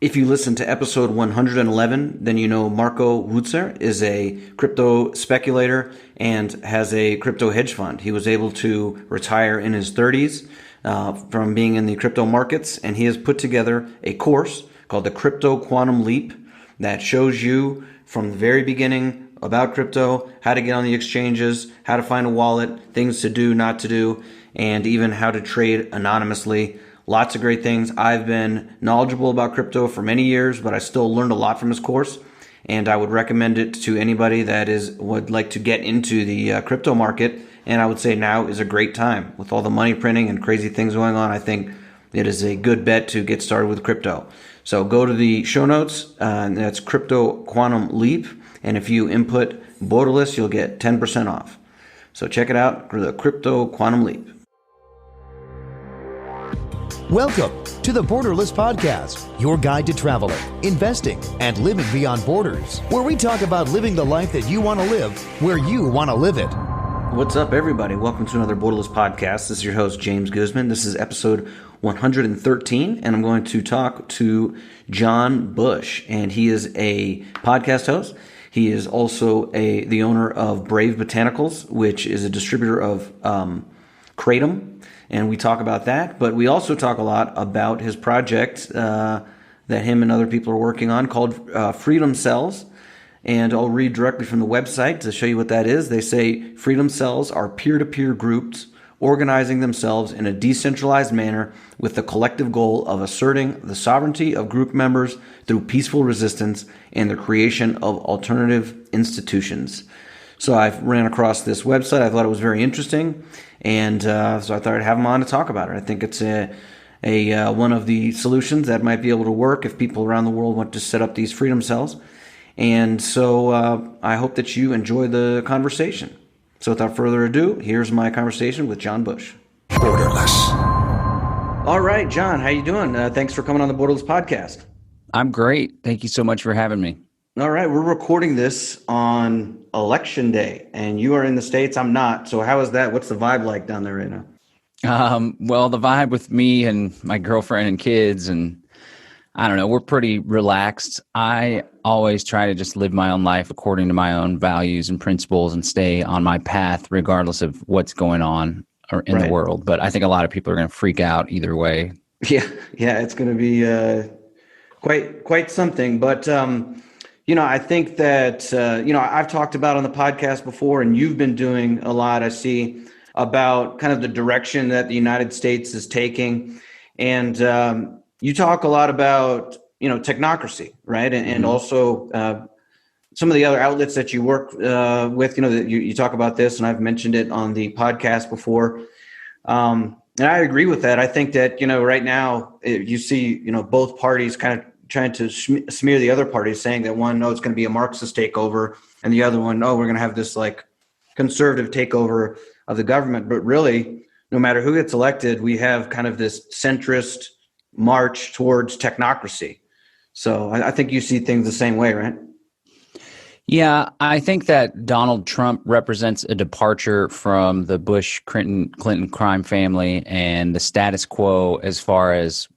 If you listen to episode 111, then you know Marco Wutzer is a crypto speculator and has a crypto hedge fund. He was able to retire in his 30s from being in the crypto markets, and he has put together a course called the Crypto Quantum Leap that shows you from the very beginning about crypto, how to get on the exchanges, how to find a wallet, things to do, not to do, and even how to trade anonymously. Lots of great things. I've been knowledgeable about crypto for many years, but I still learned a lot from his course, and I would recommend it to anybody that would like to get into the crypto market. And I would say now is a great time with all the money printing and crazy things going on. I think it is a good bet to get started with crypto. So go to the show notes, and that's Crypto Quantum Leap, and if you input Borderless, you'll get 10% off. So check it out, the Crypto Quantum Leap. Welcome to the Borderless Podcast, your guide to traveling, investing, and living beyond borders, where we talk about living the life that you want to live, where you want to live it. What's up, everybody? Welcome to another Borderless Podcast. This is your host, James Guzman. This is episode 113, and I'm going to talk to John Bush, and he is a podcast host. He is also the owner of Brave Botanicals, which is a distributor of Kratom. And we talk about that, but we also talk a lot about his project that him and other people are working on called Freedom Cells. And I'll read directly from the website to show you what that is. They say Freedom Cells are peer-to-peer groups organizing themselves in a decentralized manner with the collective goal of asserting the sovereignty of group members through peaceful resistance and the creation of alternative institutions. So I ran across this website. I thought it was very interesting. And so I thought I'd have him on to talk about it. I think it's a one of the solutions that might be able to work if people around the world want to set up these freedom cells. And so I hope that you enjoy the conversation. So without further ado, here's my conversation with John Bush. Borderless. All right, John, how you doing? Thanks for coming on the Borderless Podcast. I'm great. Thank you so much for having me. All right, we're recording this on Election Day, and you are in the States. I'm not. So how is that? What's the vibe like down there right now? Well, the vibe with me and my girlfriend and kids, and I don't know, we're pretty relaxed. I always try to just live my own life according to my own values and principles and stay on my path regardless of what's going on in the world. But I think a lot of people are going to freak out either way. Yeah, it's going to be quite something. But I think that, I've talked about on the podcast before, and you've been doing a lot, I see, about kind of the direction that the United States is taking. And you talk a lot about, technocracy, right? And also some of the other outlets that you work with, that you talk about this, and I've mentioned it on the podcast before. And I agree with that. I think that, right now, you see, both parties kind of trying to smear the other party, saying that one, no, it's going to be a Marxist takeover, and the other one, no, we're going to have this like conservative takeover of the government. But really, no matter who gets elected, we have kind of this centrist march towards technocracy. So I think you see things the same way, right? Yeah, I think that Donald Trump represents a departure from the Bush-Clinton crime family and the status quo as far as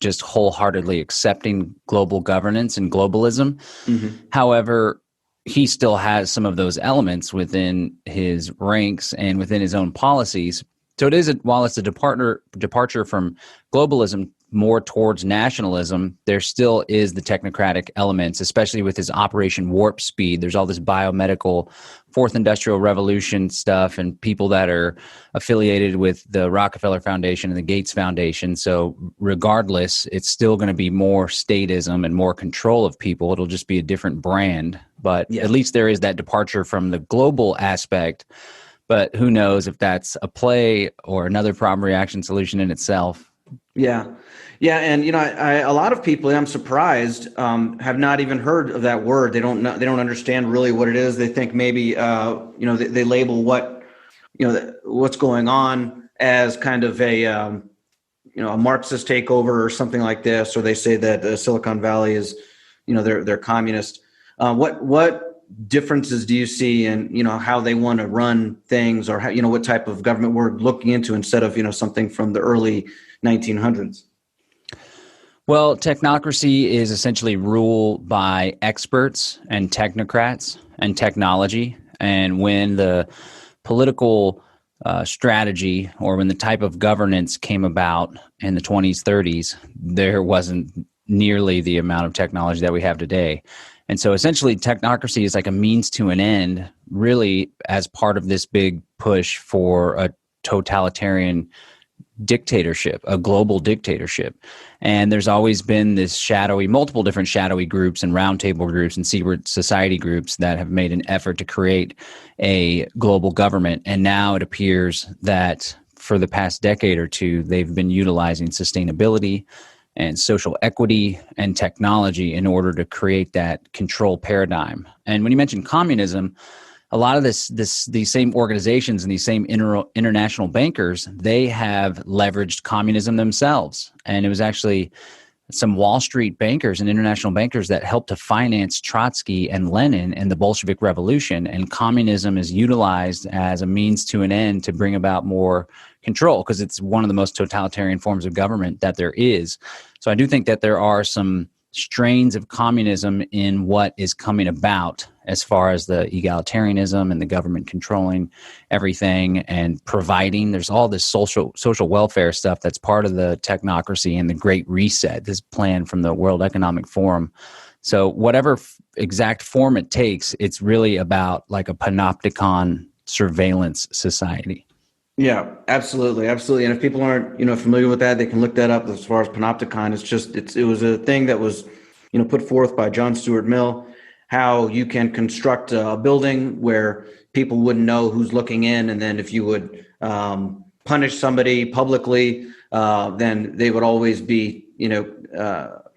just wholeheartedly accepting global governance and globalism. Mm-hmm. However, he still has some of those elements within his ranks and within his own policies. So it is, while it's a departure from globalism more towards nationalism, there still is the technocratic elements, especially with his Operation Warp Speed. There's all this biomedical fourth industrial revolution stuff and people that are affiliated with the Rockefeller Foundation and the Gates Foundation. So regardless, it's still going to be more statism and more control of people. It'll just be a different brand. But at least there is that departure from the global aspect. But who knows if that's a play or another problem reaction solution in itself. Yeah. And, a lot of people, I'm surprised, have not even heard of that word. They don't understand really what it is. They think maybe, they label what's going on as kind of a Marxist takeover or something like this, or they say that Silicon Valley is, they're communist. What differences do you see in, how they want to run things, or how, what type of government we're looking into instead of, something from the early 1900s? Well, technocracy is essentially rule by experts and technocrats and technology. And when the political strategy or when the type of governance came about in the 20s, 30s, there wasn't nearly the amount of technology that we have today. And so essentially technocracy is like a means to an end, really as part of this big push for a totalitarian dictatorship, a global dictatorship. And there's always been this multiple different shadowy groups and roundtable groups and secret society groups that have made an effort to create a global government. And now it appears that for the past decade or two, they've been utilizing sustainability and social equity and technology in order to create that control paradigm. And when you mention communism, a lot of these same organizations and these same international bankers, they have leveraged communism themselves. And it was actually some Wall Street bankers and international bankers that helped to finance Trotsky and Lenin and the Bolshevik Revolution. And communism is utilized as a means to an end to bring about more control because it's one of the most totalitarian forms of government that there is. So I do think that there are some strains of communism in what is coming about as far as the egalitarianism and the government controlling everything and providing. There's all this social welfare stuff that's part of the technocracy and the Great Reset, this plan from the World Economic Forum. So whatever exact form it takes, it's really about like a panopticon surveillance society. Yeah, absolutely. Absolutely. And if people aren't, familiar with that, they can look that up. As far as panopticon, it was a thing that was, put forth by John Stuart Mill, how you can construct a building where people wouldn't know who's looking in. And then if you would punish somebody publicly, then they would always be,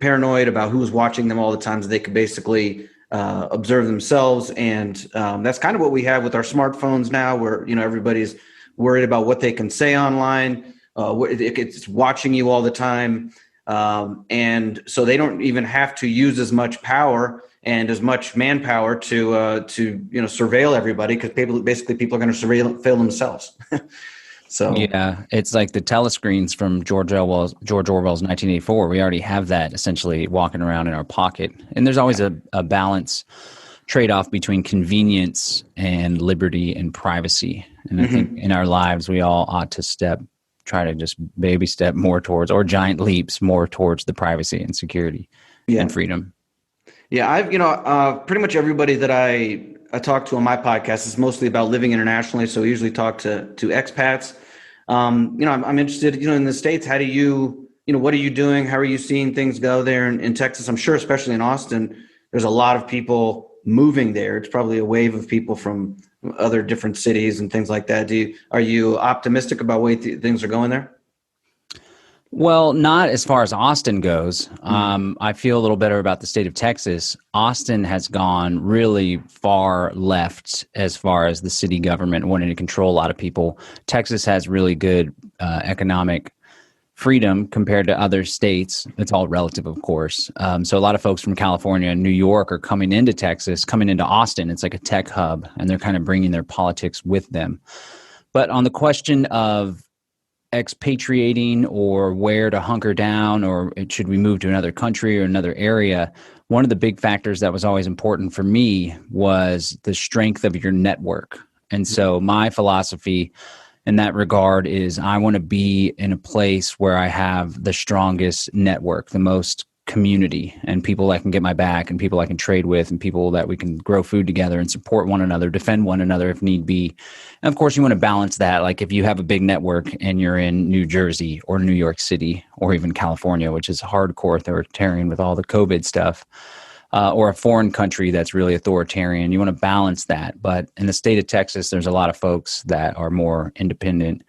paranoid about who was watching them all the time, so they could basically observe themselves. And that's kind of what we have with our smartphones now, where, everybody's worried about what they can say online. It's watching you all the time. And so they don't even have to use as much power and as much manpower to surveil everybody, because people are going to surveil themselves. So yeah, it's like the telescreens from George Orwell's 1984. We already have that essentially walking around in our pocket. And there's always a balance trade-off between convenience and liberty and privacy. And I think in our lives, we all ought to try to just baby step more towards, or giant leaps more towards, the privacy and security and freedom. Yeah, I've, pretty much everybody that I talk to on my podcast is mostly about living internationally. So we usually talk to expats. I'm interested, in the States. How do you, what are you doing? How are you seeing things go there in Texas? I'm sure, especially in Austin, there's a lot of people moving there. It's probably a wave of people from other different cities and things like that. Are you optimistic about the way things are going there? Well, not as far as Austin goes. I feel a little better about the state of Texas. Austin has gone really far left as far as the city government wanting to control a lot of people. Texas has really good economic freedom compared to other states. It's all relative, of course. So a lot of folks from California and New York are coming into Texas, coming into Austin. It's like a tech hub, and they're kind of bringing their politics with them. But on the question of expatriating or where to hunker down, or should we move to another country or another area, one of the big factors that was always important for me was the strength of your network. And so my philosophy in that regard is I want to be in a place where I have the strongest network, the most community, and people I can get my back, and people I can trade with, and people that we can grow food together and support one another, defend one another if need be. And of course, you want to balance that. Like if you have a big network and you're in New Jersey or New York City or even California, which is hardcore authoritarian with all the COVID stuff, or a foreign country that's really authoritarian, you want to balance that. But in the state of Texas, there's a lot of folks that are more independent,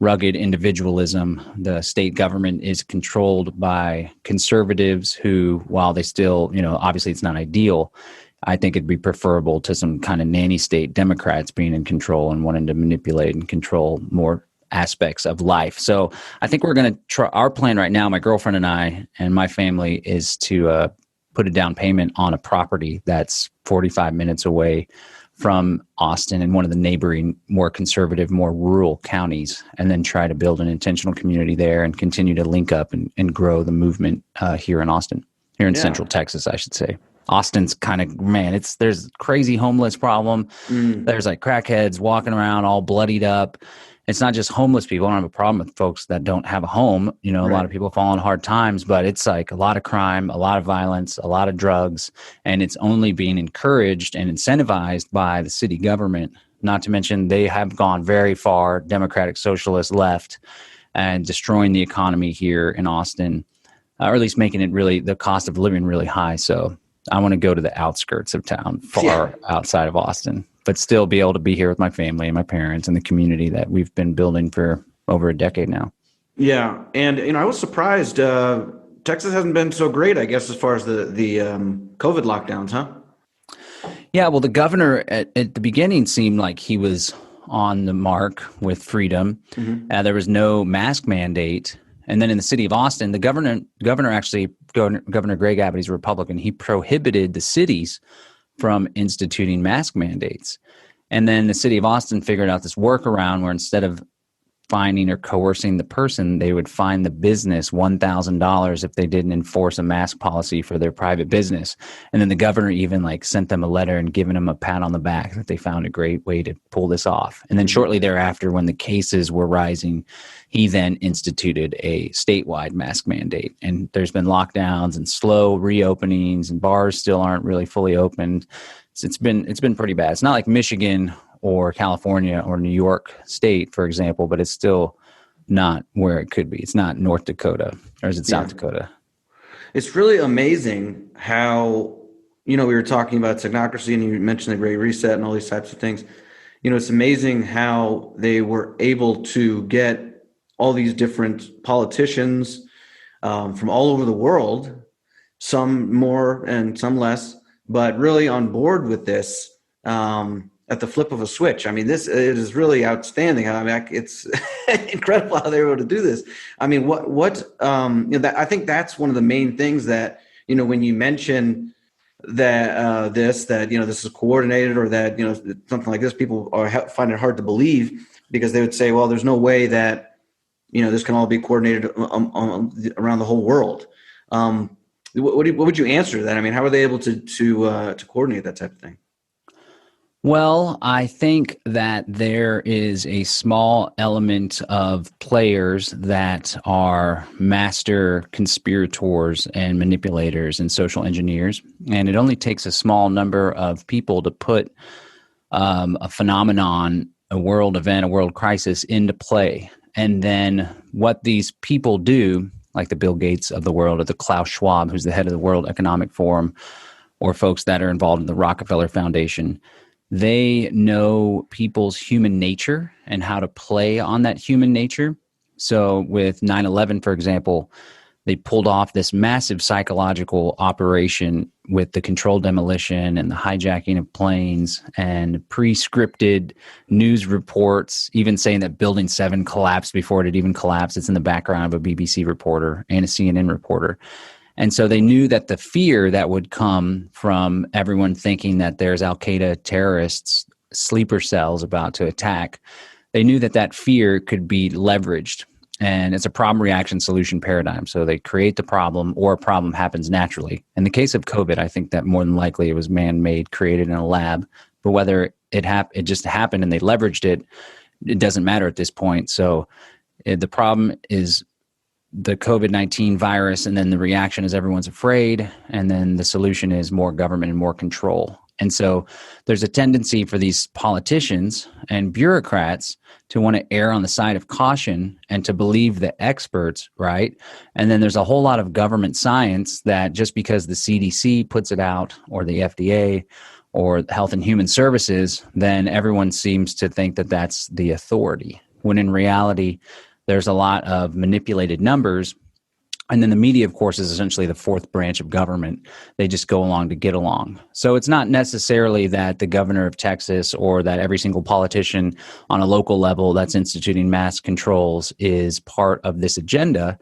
rugged individualism. The state government is controlled by conservatives who, while they still, obviously it's not ideal, I think it'd be preferable to some kind of nanny state Democrats being in control and wanting to manipulate and control more aspects of life. So I think we're going to try. Our plan right now, my girlfriend and I and my family, is to put a down payment on a property that's 45 minutes away from Austin and one of the neighboring, more conservative, more rural counties, and then try to build an intentional community there and continue to link up and grow the movement here in Austin, here in Central Texas, I should say. Austin's kind of, man, there's crazy homeless problem. There's like crackheads walking around all bloodied up. It's not just homeless people. I don't have a problem with folks that don't have a home. You know, a lot of people fall on hard times, but it's like a lot of crime, a lot of violence, a lot of drugs, and it's only being encouraged and incentivized by the city government. Not to mention they have gone very far, democratic socialist left, and destroying the economy here in Austin, or at least making it really, the cost of living really high. So I want to go to the outskirts of town, far outside of Austin, but still be able to be here with my family and my parents and the community that we've been building for over a decade now. Yeah. And, I was surprised. Texas hasn't been so great, I guess, as far as the COVID lockdowns, huh? Yeah. Well, the governor at the beginning seemed like he was on the mark with freedom. There was no mask mandate. And then in the city of Austin, the governor Greg Abbott, he's a Republican, he prohibited the cities from instituting mask mandates. And then the city of Austin figured out this workaround where instead of fining or coercing the person, they would fine the business $1,000 if they didn't enforce a mask policy for their private business. And then the governor even sent them a letter and given them a pat on the back that they found a great way to pull this off. And then shortly thereafter, when the cases were rising, he then instituted a statewide mask mandate. And there's been lockdowns and slow reopenings, and bars still aren't really fully opened. So it's been pretty bad. It's not like Michigan or California or New York State, for example, but it's still not where it could be. It's not North Dakota, or is it South Dakota? It's really amazing how, we were talking about technocracy and you mentioned the Great Reset and all these types of things. It's amazing how they were able to get all these different politicians from all over the world, some more and some less, but really on board with this at the flip of a switch. I mean, it is really outstanding. I mean, it's incredible how they were able to do this. I mean, I think that's one of the main things that, when you mention that this is coordinated, or that, something like this, people find it hard to believe, because they would say, well, there's no way that, this can all be coordinated around the whole world. What would you answer to that? I mean, how are they able to coordinate that type of thing? Well, I think that there is a small element of players that are master conspirators and manipulators and social engineers. And it only takes a small number of people to put a phenomenon, a world event, a world crisis into play. And then what these people do, like the Bill Gates of the world, or the Klaus Schwab, who's the head of the World Economic Forum, or folks that are involved in the Rockefeller Foundation, they know people's human nature and how to play on that human nature. So with 9/11, for example, they pulled off this massive psychological operation with the controlled demolition and the hijacking of planes and pre-scripted news reports, even saying that Building 7 collapsed before it had even collapsed. It's in the background of a BBC reporter and a CNN reporter. And so they knew that the fear that would come from everyone thinking that there's Al-Qaeda terrorists, sleeper cells about to attack, they knew that that fear could be leveraged. And it's a problem, reaction, solution paradigm. So they create the problem, or a problem happens naturally. In the case of COVID, I think that more than likely it was man-made, created in a lab. But whether it just happened and they leveraged it, it doesn't matter at this point. So the problem is the COVID-19 virus, and then the reaction is everyone's afraid, and then the solution is more government and more control. And so there's a tendency for these politicians and bureaucrats to want to err on the side of caution and to believe the experts, right? And then there's a whole lot of government science that just because the CDC puts it out, or the FDA, or Health and Human Services, then everyone seems to think that that's the authority, when in reality, there's a lot of manipulated numbers. And then the media, of course, is essentially the fourth branch of government. They just go along to get along. So it's not necessarily that the governor of Texas, or that every single politician on a local level that's instituting mass controls is part of this agenda.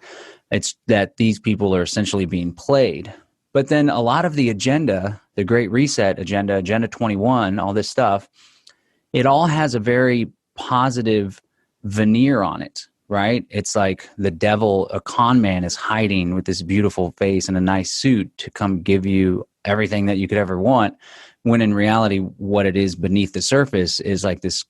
It's that these people are essentially being played. But then a lot of the agenda, the Great Reset agenda, Agenda 21, all this stuff, it all has a very positive veneer on it, right? It's like the devil, a con man, is hiding with this beautiful face and a nice suit to come give you everything that you could ever want, when in reality, what it is beneath the surface is like this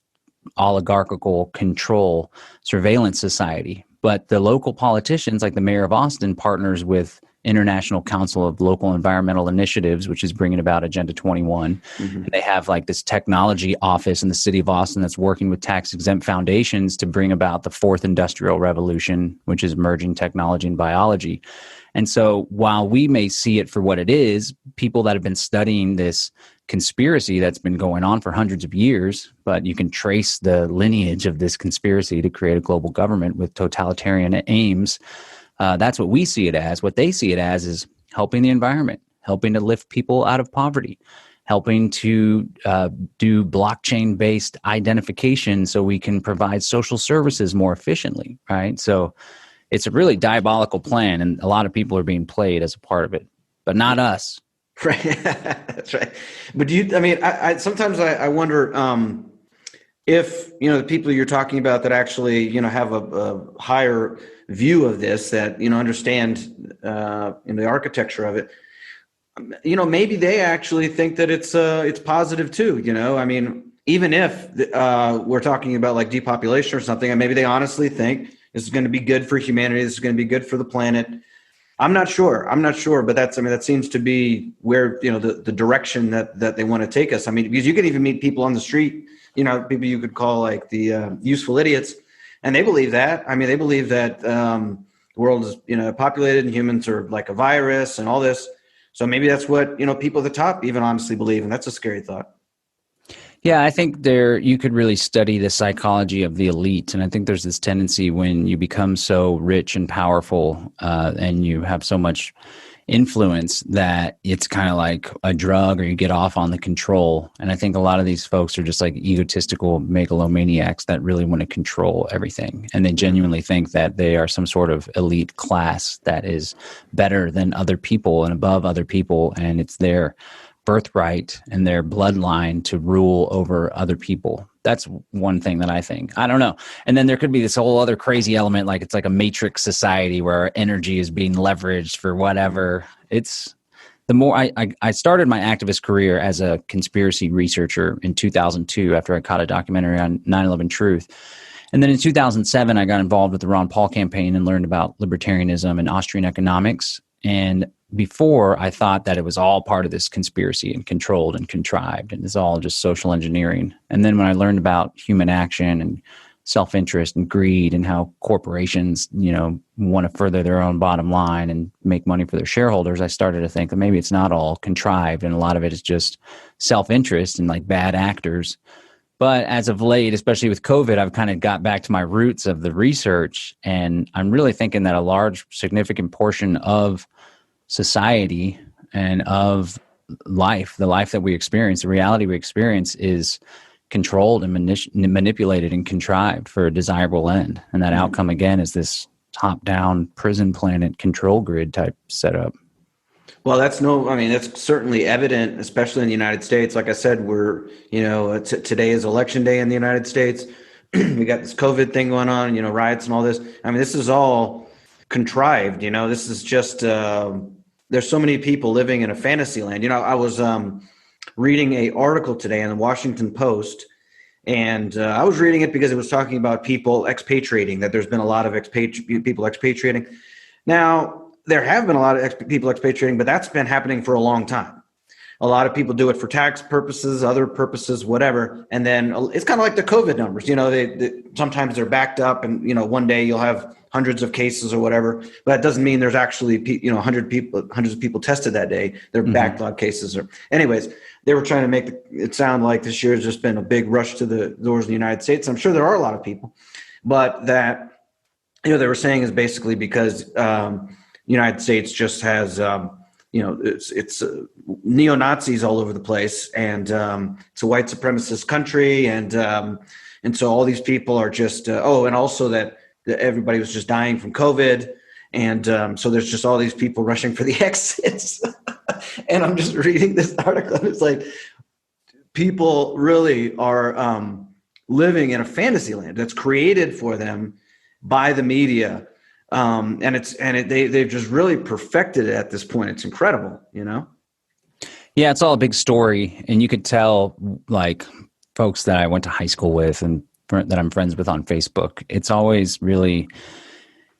oligarchical control surveillance society. But the local politicians, like the mayor of Austin, partners with International Council of Local Environmental Initiatives, which is bringing about Agenda 21. Mm-hmm. And they have like this technology office in the city of Austin that's working with tax-exempt foundations to bring about the fourth industrial revolution, which is merging technology and biology. And so while we may see it for what it is, people that have been studying this conspiracy that's been going on for hundreds of years, but you can trace the lineage of this conspiracy to create a global government with totalitarian aims. That's what we see it as. What they see it as is helping the environment, helping to lift people out of poverty, helping to do blockchain-based identification so we can provide social services more efficiently, right? So it's a really diabolical plan, and a lot of people are being played as a part of it, but not us. Right. That's right. But I sometimes I wonder if, the people you're talking about that actually, have a higher view of this, that, understand in the architecture of it, maybe they actually think that it's positive too, even if we're talking about like depopulation or something, and maybe they honestly think this is going to be good for humanity, this is going to be good for the planet. I'm not sure, but that seems to be where, the direction that they want to take us. Because you can even meet people on the street, people you could call like the useful idiots, and they believe that. They believe that the world is, populated and humans are like a virus and all this. So maybe that's what, people at the top even honestly believe. And that's a scary thought. Yeah, I think you could really study the psychology of the elite. And I think there's this tendency when you become so rich and powerful and you have so much influence that it's kind of like a drug, or you get off on the control. And I think a lot of these folks are just like egotistical megalomaniacs that really want to control everything. And they genuinely think that they are some sort of elite class that is better than other people and above other people. And it's their birthright and their bloodline to rule over other people. That's one thing that I think. I don't know. And then there could be this whole other crazy element, like it's like a matrix society where our energy is being leveraged for whatever. It's the more I started my activist career as a conspiracy researcher in 2002 after I caught a documentary on 9/11 Truth. And then in 2007, I got involved with the Ron Paul campaign and learned about libertarianism and Austrian economics. And before, I thought that it was all part of this conspiracy and controlled and contrived, and it's all just social engineering. And then when I learned about human action and self-interest and greed and how corporations, want to further their own bottom line and make money for their shareholders, I started to think that maybe it's not all contrived, and a lot of it is just self-interest and like bad actors. But as of late, especially with COVID, I've kind of got back to my roots of the research, and I'm really thinking that a large, significant portion of society and of life, the life that we experience, the reality we experience, is controlled and manipulated and contrived for a desirable end. And that outcome, again, is this top-down prison planet control grid type setup. Well, that's certainly evident, especially in the United States. Like I said, we're, today is election day in the United States. We got this COVID thing going on, riots and all this. This is all contrived, this is just, there's so many people living in a fantasy land. I was reading an article today in the Washington Post, and I was reading it because it was talking about people expatriating, that there's been a lot of people expatriating. Now, there have been a lot of people expatriating, but that's been happening for a long time. A lot of people do it for tax purposes, other purposes, whatever. And then it's kind of like the COVID numbers. They sometimes they're backed up, and one day you'll have hundreds of cases or whatever. But that doesn't mean there's actually hundreds of people tested that day. They're backlog cases. Anyways, they were trying to make it sound like this year has just been a big rush to the doors in the United States. I'm sure there are a lot of people, but that they were saying is basically because United States just has it's neo-Nazis all over the place, and it's a white supremacist country, and so all these people are just and also that everybody was just dying from COVID, and so there's just all these people rushing for the exits. And I'm just reading this article, and it's like people really are living in a fantasy land that's created for them by the media. They've just really perfected it at this point. It's incredible, Yeah, it's all a big story, and you could tell, like, folks that I went to high school with and that I'm friends with on Facebook. It's always really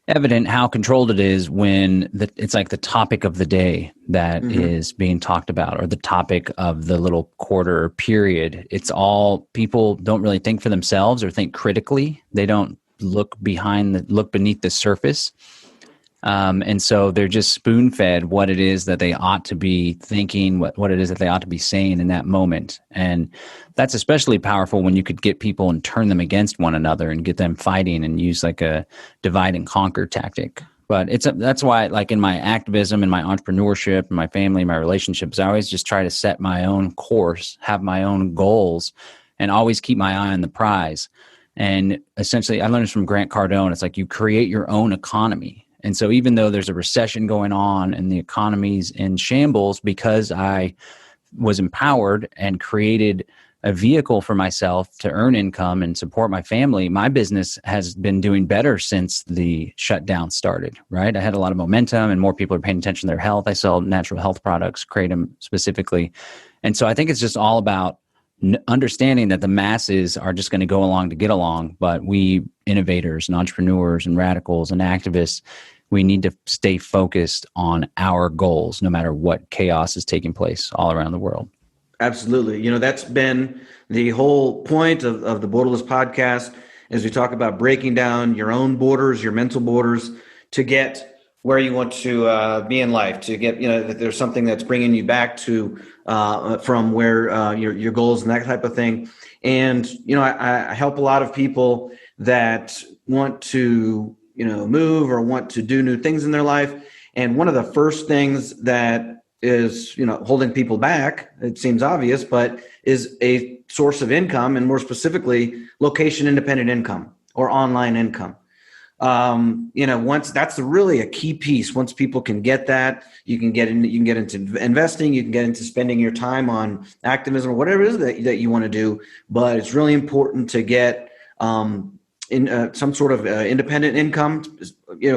evident how controlled it is when it's like the topic of the day that is being talked about, or the topic of the little quarter period. It's all, people don't really think for themselves or think critically. They don't look beneath the surface. And so they're just spoon-fed what it is that they ought to be thinking, what it is that they ought to be saying in that moment. And that's especially powerful when you could get people and turn them against one another and get them fighting and use like a divide and conquer tactic. But that's why, like, in my activism and my entrepreneurship and my family, my relationships, I always just try to set my own course, have my own goals, and always keep my eye on the prize. And essentially, I learned this from Grant Cardone. It's like you create your own economy. And so even though there's a recession going on and the economy's in shambles, because I was empowered and created a vehicle for myself to earn income and support my family, my business has been doing better since the shutdown started, right? I had a lot of momentum and more people are paying attention to their health. I sell natural health products, Kratom specifically. And so I think it's just all about understanding that the masses are just going to go along to get along, but we innovators and entrepreneurs and radicals and activists, we need to stay focused on our goals, no matter what chaos is taking place all around the world. Absolutely. That's been the whole point of the Borderless podcast, as we talk about breaking down your own borders, your mental borders, to get where you want to be in life, to get, that there's something that's bringing you back to from where your goals and that type of thing. And, I help a lot of people that want to, move or want to do new things in their life. And one of the first things that is, holding people back, it seems obvious, but is a source of income, and more specifically, location independent income or online income. Once that's really a key piece. Once people can get that, you can get into investing, you can get into spending your time on activism or whatever it is that you want to do. But it's really important to get in some sort of independent income.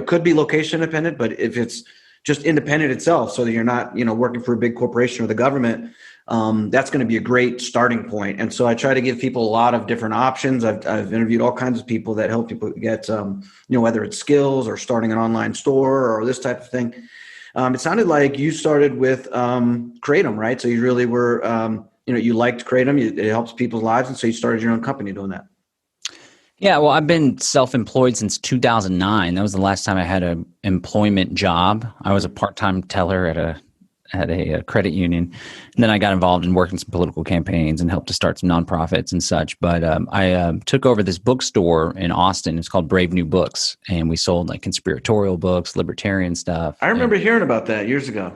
Could be location independent, but if it's just independent itself, so that you're not, working for a big corporation or the government, that's going to be a great starting point. And so I try to give people a lot of different options. I've interviewed all kinds of people that help people get, whether it's skills or starting an online store or this type of thing. It sounded like you started with Kratom, right? So you really were, you liked Kratom. It helps people's lives. And so you started your own company doing that. Yeah, well, I've been self-employed since 2009. That was the last time I had an employment job. I was a part-time teller at a credit union, and then I got involved in working some political campaigns and helped to start some nonprofits and such. But I took over this bookstore in Austin. It's called Brave New Books, and we sold like conspiratorial books, libertarian stuff. I remember hearing about that years ago.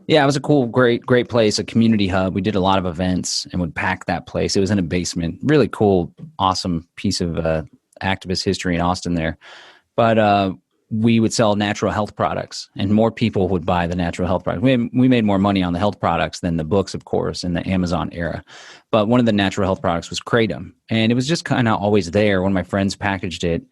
Yeah, it was a cool, great place, a community hub. We did a lot of events and would pack that place. It was in a basement. Really cool, awesome piece of activist history in Austin there. But we would sell natural health products, and more people would buy the natural health products. We made more money on the health products than the books, of course, in the Amazon era. But one of the natural health products was Kratom, and it was just kind of always there. One of my friends packaged it,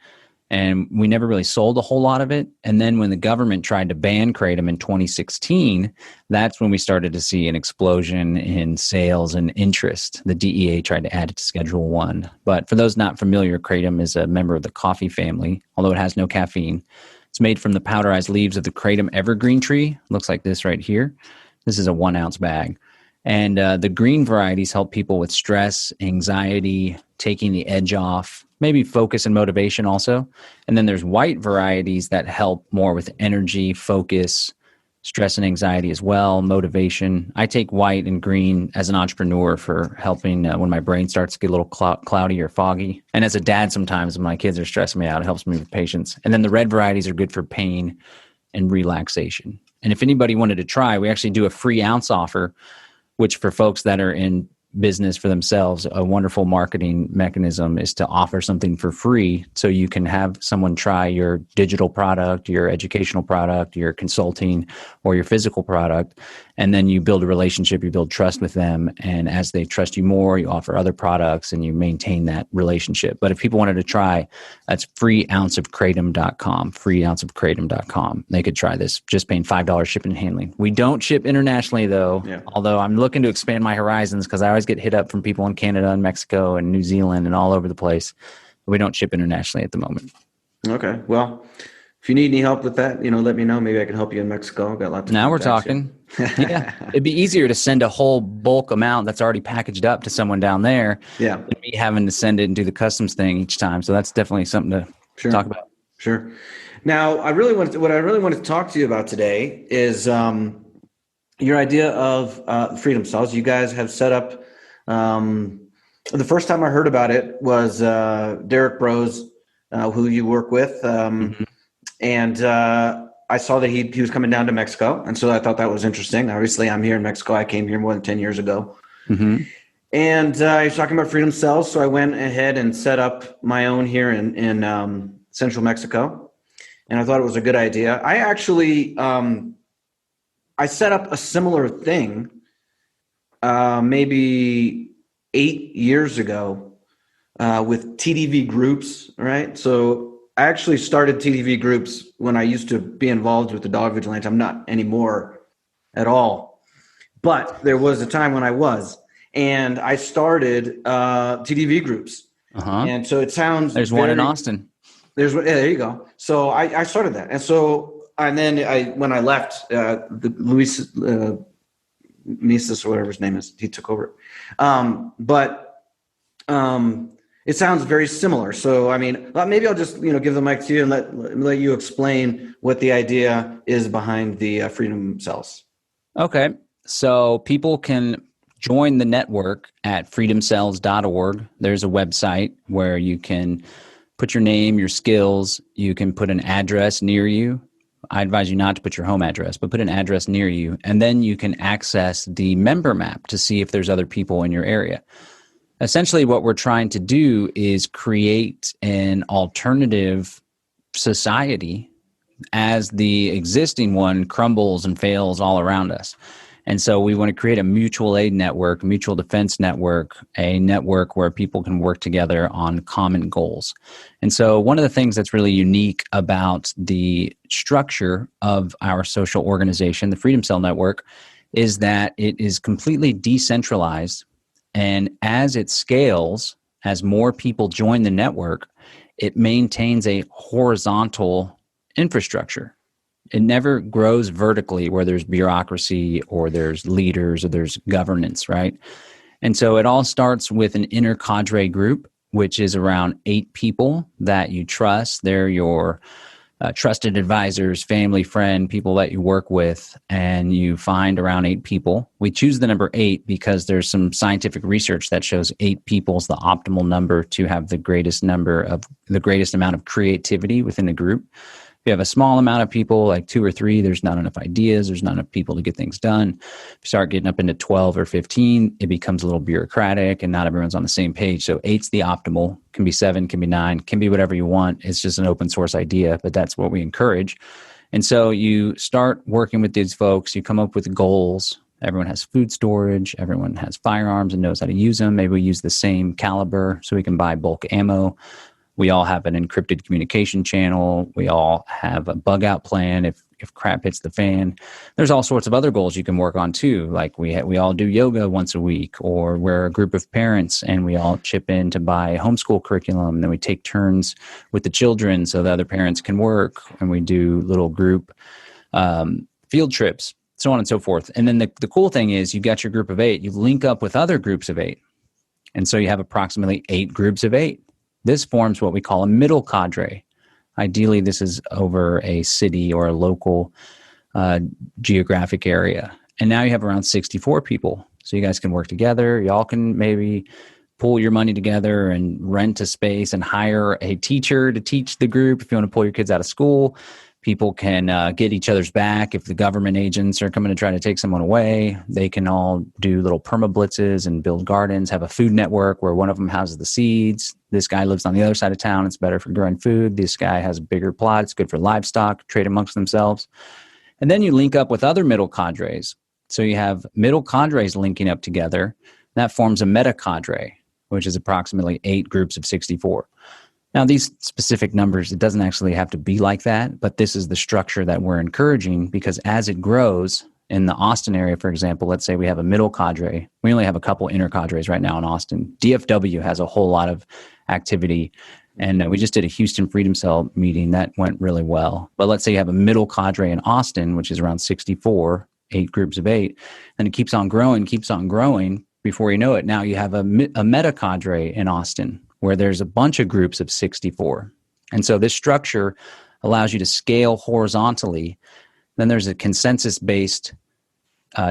and we never really sold a whole lot of it. And then when the government tried to ban Kratom in 2016, that's when we started to see an explosion in sales and interest. The DEA tried to add it to Schedule 1. But for those not familiar, Kratom is a member of the coffee family, although it has no caffeine. It's made from the powderized leaves of the Kratom evergreen tree. It looks like this right here. This is a 1-ounce bag. And the green varieties help people with stress, anxiety, taking the edge off, maybe focus and motivation also. And then there's white varieties that help more with energy, focus, stress and anxiety as well, motivation. I take white and green as an entrepreneur for helping when my brain starts to get a little cloudy or foggy. And as a dad, sometimes when my kids are stressing me out, it helps me with patience. And then the red varieties are good for pain and relaxation. And if anybody wanted to try, we actually do a free ounce offer, which for folks that are in business for themselves, a wonderful marketing mechanism is to offer something for free so you can have someone try your digital product, your educational product, your consulting, or your physical product. And then you build a relationship, you build trust with them. And as they trust you more, you offer other products and you maintain that relationship. But if people wanted to try, that's freeounceofkratom.com, freeounceofkratom.com. They could try this, just paying $5 shipping and handling. We don't ship internationally though, although I'm looking to expand my horizons because I always get hit up from people in Canada and Mexico and New Zealand and all over the place. We don't ship internationally at the moment. Okay. Well, if you need any help with that, let me know. Maybe I can help you in Mexico. I've got lots of Now we're contacts talking. Yeah. It'd be easier to send a whole bulk amount that's already packaged up to someone down there than me having to send it and do the customs thing each time. So that's definitely something to talk about. Sure. Now, what I really want to talk to you about today is your idea of freedom cells. You guys have set up, the first time I heard about it was Derek Bros, who you work with. And I saw that he was coming down to Mexico. And so I thought that was interesting. Obviously, I'm here in Mexico. I came here more than 10 years ago. And he was talking about freedom cells. So I went ahead and set up my own here in central Mexico. And I thought it was a good idea. I actually, I set up a similar thing maybe 8 years ago with TDV groups, right? So I actually started TDV groups when I used to be involved with the dog vigilante. I'm not anymore at all. But there was a time when I was. And I started TDV groups. And so it sounds There's one in Austin. There you go. So I started that. And then when I left, the Luis Mises, or whatever his name is, he took over. It sounds very similar. So, I mean, maybe I'll just, give the mic to you and let you explain what the idea is behind the freedom cells. Okay. So people can join the network at freedomcells.org. There's a website where you can put your name, your skills. You can put an address near you. I advise you not to put your home address, but put an address near you. And then you can access the member map to see if there's other people in your area. Essentially, what we're trying to do is create an alternative society as the existing one crumbles and fails all around us. And so we want to create a mutual aid network, a mutual defense network, a network where people can work together on common goals. And so one of the things that's really unique about the structure of our social organization, the Freedom Cell Network, is that it is completely decentralized. And as it scales, as more people join the network, it maintains a horizontal infrastructure. It never grows vertically where there's bureaucracy or there's leaders or there's governance, right? And so it all starts with an inner cadre group, which is around 8 people that you trust. They're your trusted advisors, family, friend, people that you work with, and you find around 8 people. We choose the number 8 because there's some scientific research that shows 8 people is the optimal number to have the greatest amount of creativity within a group. If you have a small amount of people, like 2 or 3, there's not enough ideas, there's not enough people to get things done. If you start getting up into 12 or 15, it becomes a little bureaucratic and not everyone's on the same page. So 8's the optimal, can be 7, can be 9, can be whatever you want. It's just an open source idea, but that's what we encourage. And so you start working with these folks, you come up with goals. Everyone has food storage, everyone has firearms and knows how to use them. Maybe we use the same caliber so we can buy bulk ammo. We all have an encrypted communication channel. We all have a bug out plan if crap hits the fan. There's all sorts of other goals you can work on too. Like we all do yoga once a week, or we're a group of parents and we all chip in to buy homeschool curriculum. And then we take turns with the children so the other parents can work, and we do little group field trips, so on and so forth. And then the cool thing is you got your group of 8, you link up with other groups of 8. And so you have approximately 8 groups of 8. This forms what we call a middle cadre. Ideally, this is over a city or a local geographic area. And now you have around 64 people. So you guys can work together. Y'all can maybe pull your money together and rent a space and hire a teacher to teach the group if you want to pull your kids out of school. People can get each other's back if the government agents are coming to try to take someone away. They can all do little permablitzes and build gardens, have a food network where one of them houses the seeds. This guy lives on the other side of town. It's better for growing food. This guy has a bigger plot. It's good for livestock, trade amongst themselves. And then you link up with other middle cadres. So you have middle cadres linking up together. That forms a meta cadre, which is approximately 8 groups of 64. Now, these specific numbers, it doesn't actually have to be like that, but this is the structure that we're encouraging because as it grows in the Austin area, for example, let's say we have a middle cadre. We only have a couple inner cadres right now in Austin. DFW has a whole lot of activity, and we just did a Houston Freedom Cell meeting. That went really well. But let's say you have a middle cadre in Austin, which is around 64, 8 groups of 8, and it keeps on growing. Before you know it, now you have a meta cadre in Austin, where there's a bunch of groups of 64. And so this structure allows you to scale horizontally. Then there's a consensus-based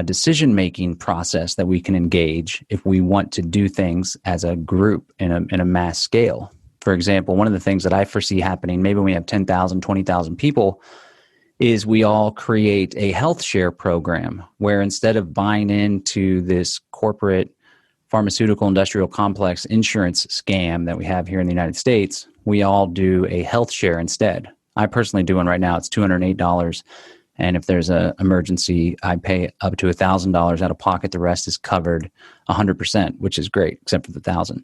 decision-making process that we can engage if we want to do things as a group in a mass scale. For example, one of the things that I foresee happening, maybe when we have 10,000, 20,000 people, is we all create a health share program where instead of buying into this corporate pharmaceutical industrial complex insurance scam that we have here in the United States, we all do a health share instead. I personally do one right now. It's $208. And if there's an emergency, I pay up to $1,000 out of pocket. The rest is covered 100%, which is great, except for the 1,000.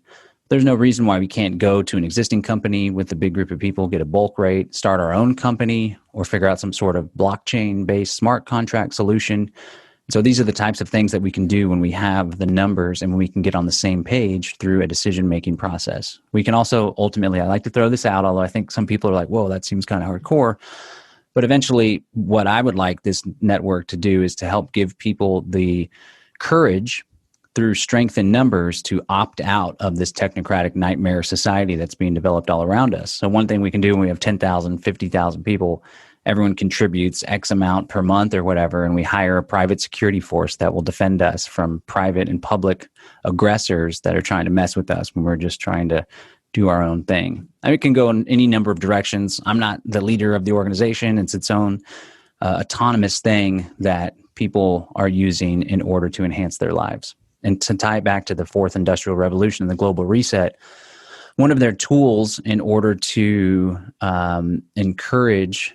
There's no reason why we can't go to an existing company with a big group of people, get a bulk rate, start our own company, or figure out some sort of blockchain-based smart contract solution. So these are the types of things that we can do when we have the numbers and when we can get on the same page through a decision-making process. We can also ultimately, I like to throw this out, although I think some people are like, whoa, that seems kind of hardcore. But eventually, what I would like this network to do is to help give people the courage through strength in numbers to opt out of this technocratic nightmare society that's being developed all around us. So one thing we can do when we have 10,000, 50,000 people, everyone contributes X amount per month or whatever, and we hire a private security force that will defend us from private and public aggressors that are trying to mess with us when we're just trying to do our own thing. And it can go in any number of directions. I'm not the leader of the organization. It's its own autonomous thing that people are using in order to enhance their lives. And to tie it back to the fourth industrial revolution and the global reset, one of their tools in order to encourage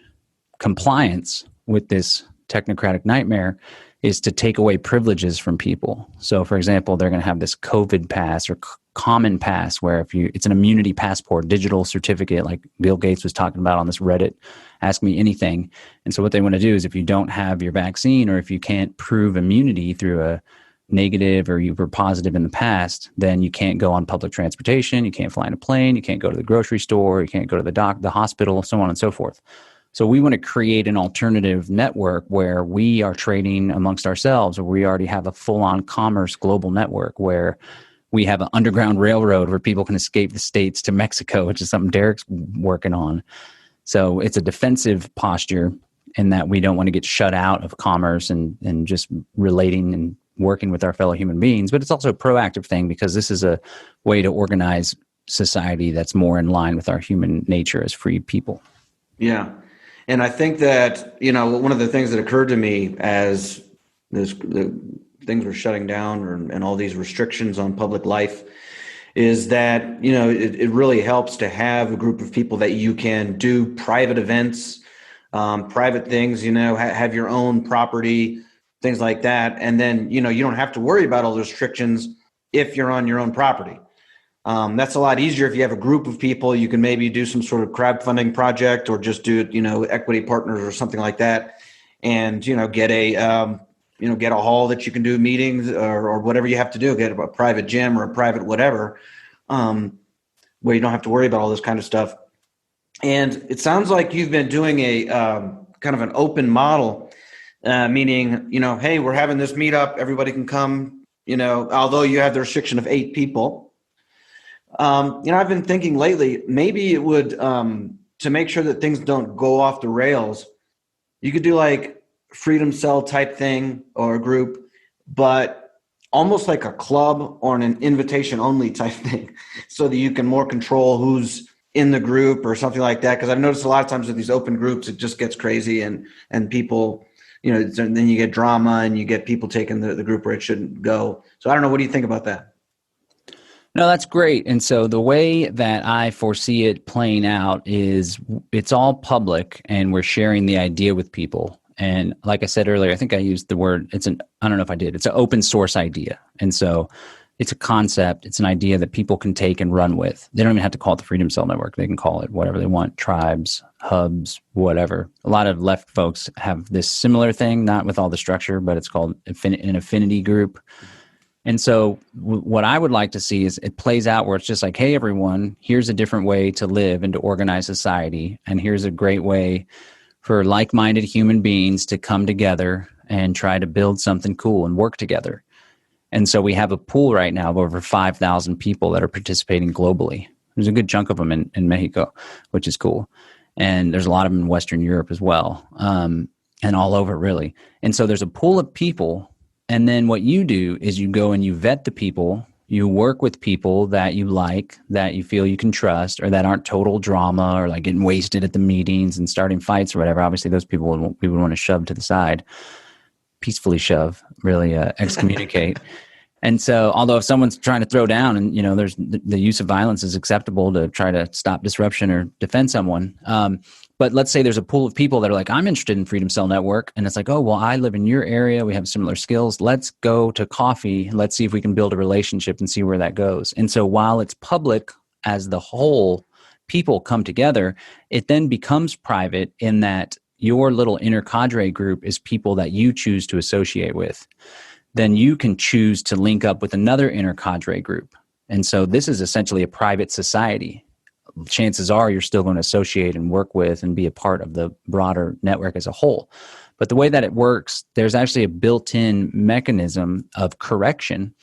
compliance with this technocratic nightmare is to take away privileges from people. So, for example, they're going to have this COVID pass or common pass where it's an immunity passport, digital certificate, like Bill Gates was talking about on this Reddit, Ask Me Anything. And so what they want to do is if you don't have your vaccine or if you can't prove immunity through a negative or you were positive in the past, then you can't go on public transportation, you can't fly in a plane, you can't go to the grocery store, you can't go to the hospital, so on and so forth. So we want to create an alternative network where we are trading amongst ourselves, or we already have a full-on commerce global network where we have an underground railroad where people can escape the States to Mexico, which is something Derek's working on. So it's a defensive posture in that we don't want to get shut out of commerce and just relating and working with our fellow human beings. But it's also a proactive thing because this is a way to organize society that's more in line with our human nature as free people. Yeah. And I think that, one of the things that occurred to me as the things were shutting down and all these restrictions on public life is that, it really helps to have a group of people that you can do private events, private things, have your own property, things like that. And then, you don't have to worry about all the restrictions if you're on your own property. That's a lot easier if you have a group of people. You can maybe do some sort of crowdfunding project or just do, equity partners or something like that, and get a hall that you can do meetings or whatever you have to do. Get a private gym or a private whatever, where you don't have to worry about all this kind of stuff. And it sounds like you've been doing a kind of an open model, meaning hey, we're having this meetup, everybody can come. Although you have the restriction of 8 people. I've been thinking lately, maybe it would, to make sure that things don't go off the rails, you could do like Freedom Cell type thing or a group, but almost like a club or an invitation only type thing so that you can more control who's in the group or something like that? Because I've noticed a lot of times with these open groups, it just gets crazy and people, then you get drama and you get people taking the group where it shouldn't go. So I don't know. What do you think about that? No, that's great. And so the way that I foresee it playing out is it's all public and we're sharing the idea with people. And like I said earlier, I think I used the word, I don't know if I did, it's an open source idea. And so it's a concept, it's an idea that people can take and run with. They don't even have to call it the Freedom Cell Network. They can call it whatever they want, tribes, hubs, whatever. A lot of left folks have this similar thing, not with all the structure, but it's called an affinity group. And so what I would like to see is it plays out where it's just like, hey, everyone, here's a different way to live and to organize society. And here's a great way for like-minded human beings to come together and try to build something cool and work together. And so we have a pool right now of over 5,000 people that are participating globally. There's a good chunk of them in Mexico, which is cool. And there's a lot of them in Western Europe as well, and all over really. And so there's a pool of people. And then what you do is you go and you vet the people, you work with people that you like, that you feel you can trust, or that aren't total drama or like getting wasted at the meetings and starting fights or whatever. Obviously, those people we would want to shove to the side, peacefully shove, really excommunicate. And so, although if someone's trying to throw down and, there's the use of violence is acceptable to try to stop disruption or defend someone. But let's say there's a pool of people that are like, I'm interested in Freedom Cell Network. And it's like, oh, well, I live in your area. We have similar skills. Let's go to coffee. Let's see if we can build a relationship and see where that goes. And so while it's public as the whole people come together, it then becomes private in that your little inner cadre group is people that you choose to associate with. Then you can choose to link up with another inner cadre group. And so this is essentially a private society. Chances are you're still going to associate and work with and be a part of the broader network as a whole. But the way that it works, there's actually a built-in mechanism of correction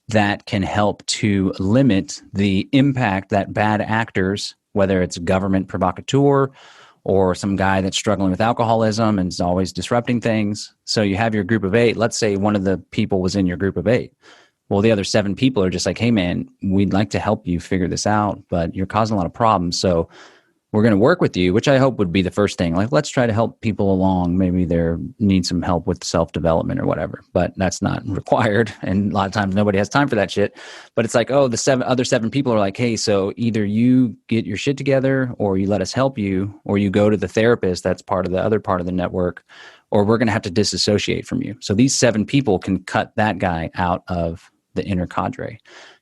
that can help to limit the impact that bad actors, whether it's government provocateur or some guy that's struggling with alcoholism and is always disrupting things. So you have your group of 8. Let's say one of the people was in your group of 8. Well, the other 7 people are just like, hey, man, we'd like to help you figure this out, but you're causing a lot of problems. So we're going to work with you, which I hope would be the first thing. Like, let's try to help people along. Maybe they need some help with self-development or whatever, but that's not required. And a lot of times nobody has time for that shit. But it's like, oh, the other 7 people are like, hey, so either you get your shit together or you let us help you, or you go to the therapist that's part of the other part of the network, or we're going to have to disassociate from you. So these 7 people can cut that guy out of the inner cadre.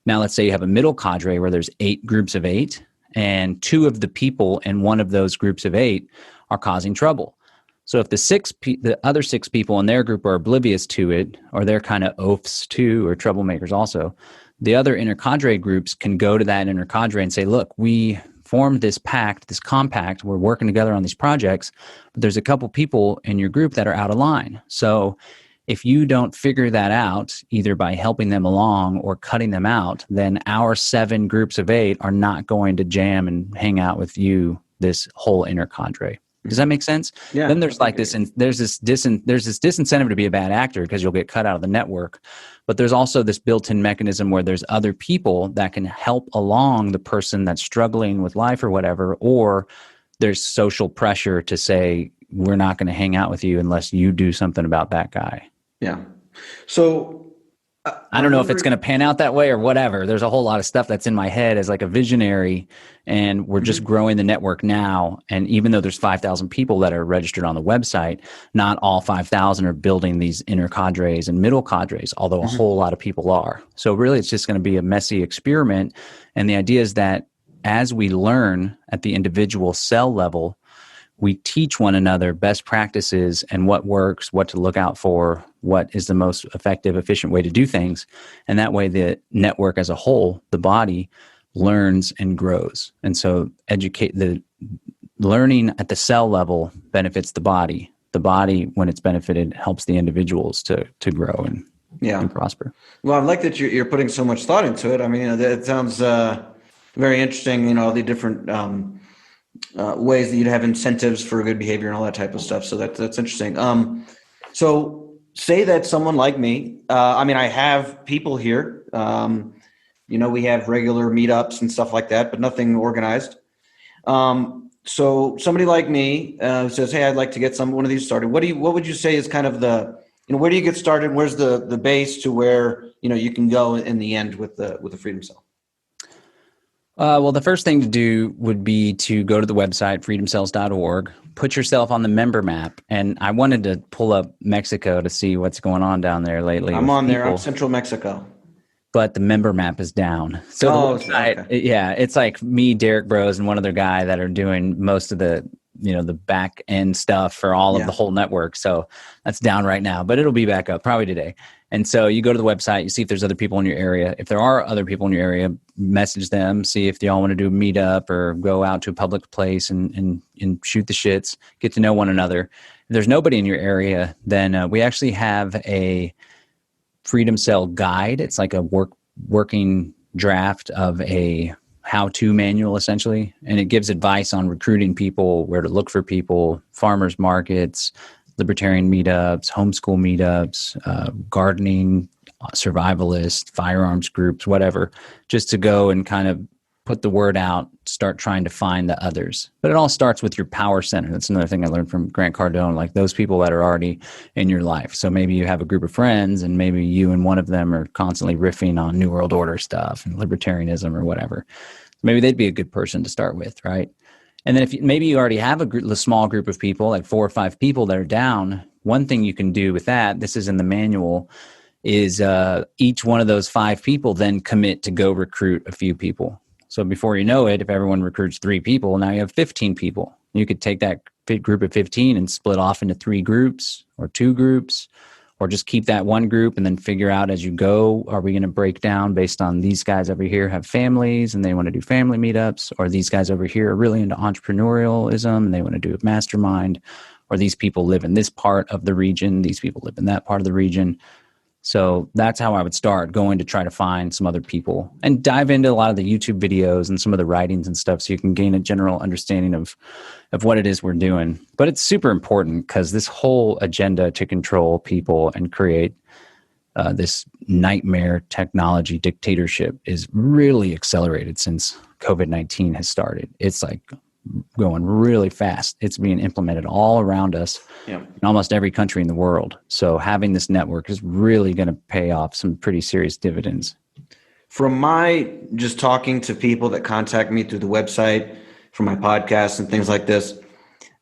Now, let's say you have a middle cadre where there's 8 groups of 8, and 2 of the people in one of those groups of 8 are causing trouble. So if the other 6 people in their group are oblivious to it, or they're kind of oafs too, or troublemakers also, the other inner cadre groups can go to that inner cadre and say, look, we formed this pact, this compact, we're working together on these projects, but there's a couple people in your group that are out of line. So if you don't figure that out, either by helping them along or cutting them out, then our 7 groups of 8 are not going to jam and hang out with you, this whole inner cadre. Does that make sense? Yeah. Then there's like this, and there's this disincentive to be a bad actor because you'll get cut out of the network. But there's also this built-in mechanism where there's other people that can help along the person that's struggling with life or whatever, or there's social pressure to say, we're not going to hang out with you unless you do something about that guy. Yeah. So I don't know if it's going to pan out that way or whatever. There's a whole lot of stuff that's in my head as like a visionary, and we're just growing the network now. And even though there's 5,000 people that are registered on the website, not all 5,000 are building these inner cadres and middle cadres, although a whole lot of people are. So really, it's just going to be a messy experiment. And the idea is that as we learn at the individual cell level, we teach one another best practices and what works, what to look out for, what is the most effective, efficient way to do things. And that way the network as a whole, the body, learns and grows. And so the learning at the cell level benefits the body. The body, when it's benefited, helps the individuals to grow and prosper. Well, I like that you're putting so much thought into it. I mean, it sounds very interesting, all the different ways that you'd have incentives for good behavior and all that type of stuff. So that's interesting. So say that someone like me, I have people here, we have regular meetups and stuff like that, but nothing organized. So somebody like me says, "Hey, I'd like to get one of these started." What would you say is kind of where do you get started? Where's the base to where you can go in the end with the Freedom Cell? Well, the first thing to do would be to go to the website, freedomcells.org, put yourself on the member map. And I wanted to pull up Mexico to see what's going on down there lately. I'm on there. I'm people, Central Mexico. but the member map is down. So the website, okay. it's like me, Derek Bros, and one other guy that are doing most of the the back end stuff for all of the whole network. So that's down right now, but it'll be back up probably today. And so you go to the website, you see if there's other people in your area. If there are other people in your area, message them, see if they all want to do a meetup or go out to a public place and shoot the shits, get to know one another. If there's nobody in your area, then we actually have a Freedom Cell guide. It's like a working draft of a how-to manual, essentially, and it gives advice on recruiting people, where to look for people, farmers markets, libertarian meetups, homeschool meetups, gardening, survivalist, firearms groups, whatever, just to go and kind of put the word out, start trying to find the others. But it all starts with your power center. That's another thing I learned from Grant Cardone, like those people that are already in your life. So maybe you have a group of friends and maybe you and one of them are constantly riffing on New World Order stuff and libertarianism or whatever. Maybe they'd be a good person to start with, right? And then if maybe you already have a small group of people, like 4 or 5 people that are down, one thing you can do with that, this is in the manual, is each one of those 5 people then commit to go recruit a few people. So before you know it, if everyone recruits 3 people, now you have 15 people. You could take that group of 15 and split off into 3 groups or 2 groups, or just keep that one group and then figure out as you go, are we going to break down based on these guys over here have families and they want to do family meetups, or these guys over here are really into entrepreneurialism and they want to do a mastermind, or these people live in this part of the region, these people live in that part of the region. So that's how I would start, going to try to find some other people and dive into a lot of the YouTube videos and some of the writings and stuff so you can gain a general understanding of what it is we're doing. But it's super important because this whole agenda to control people and create this nightmare technology dictatorship is really accelerated since COVID-19 has started. It's like going really fast. It's being implemented all around us in almost every country in the world. So having this network is really going to pay off some pretty serious dividends. From my just talking to people that contact me through the website, for my podcasts and things like this,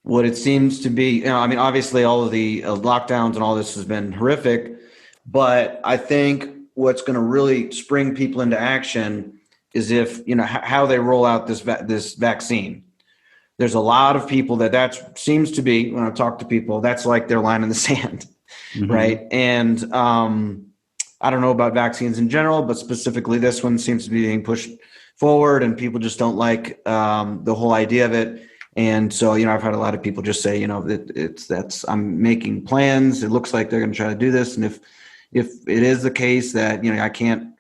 what it seems to be, I mean, obviously all of the lockdowns and all this has been horrific, but I think what's going to really spring people into action is if, how they roll out this vaccine. There's a lot of people that seems to be, when I talk to people, that's like their line in the sand, right? And I don't know about vaccines in general, but specifically this one seems to be being pushed forward and people just don't like the whole idea of it. And so, I've had a lot of people just say, I'm making plans. It looks like they're going to try to do this. And if it is the case that, I can't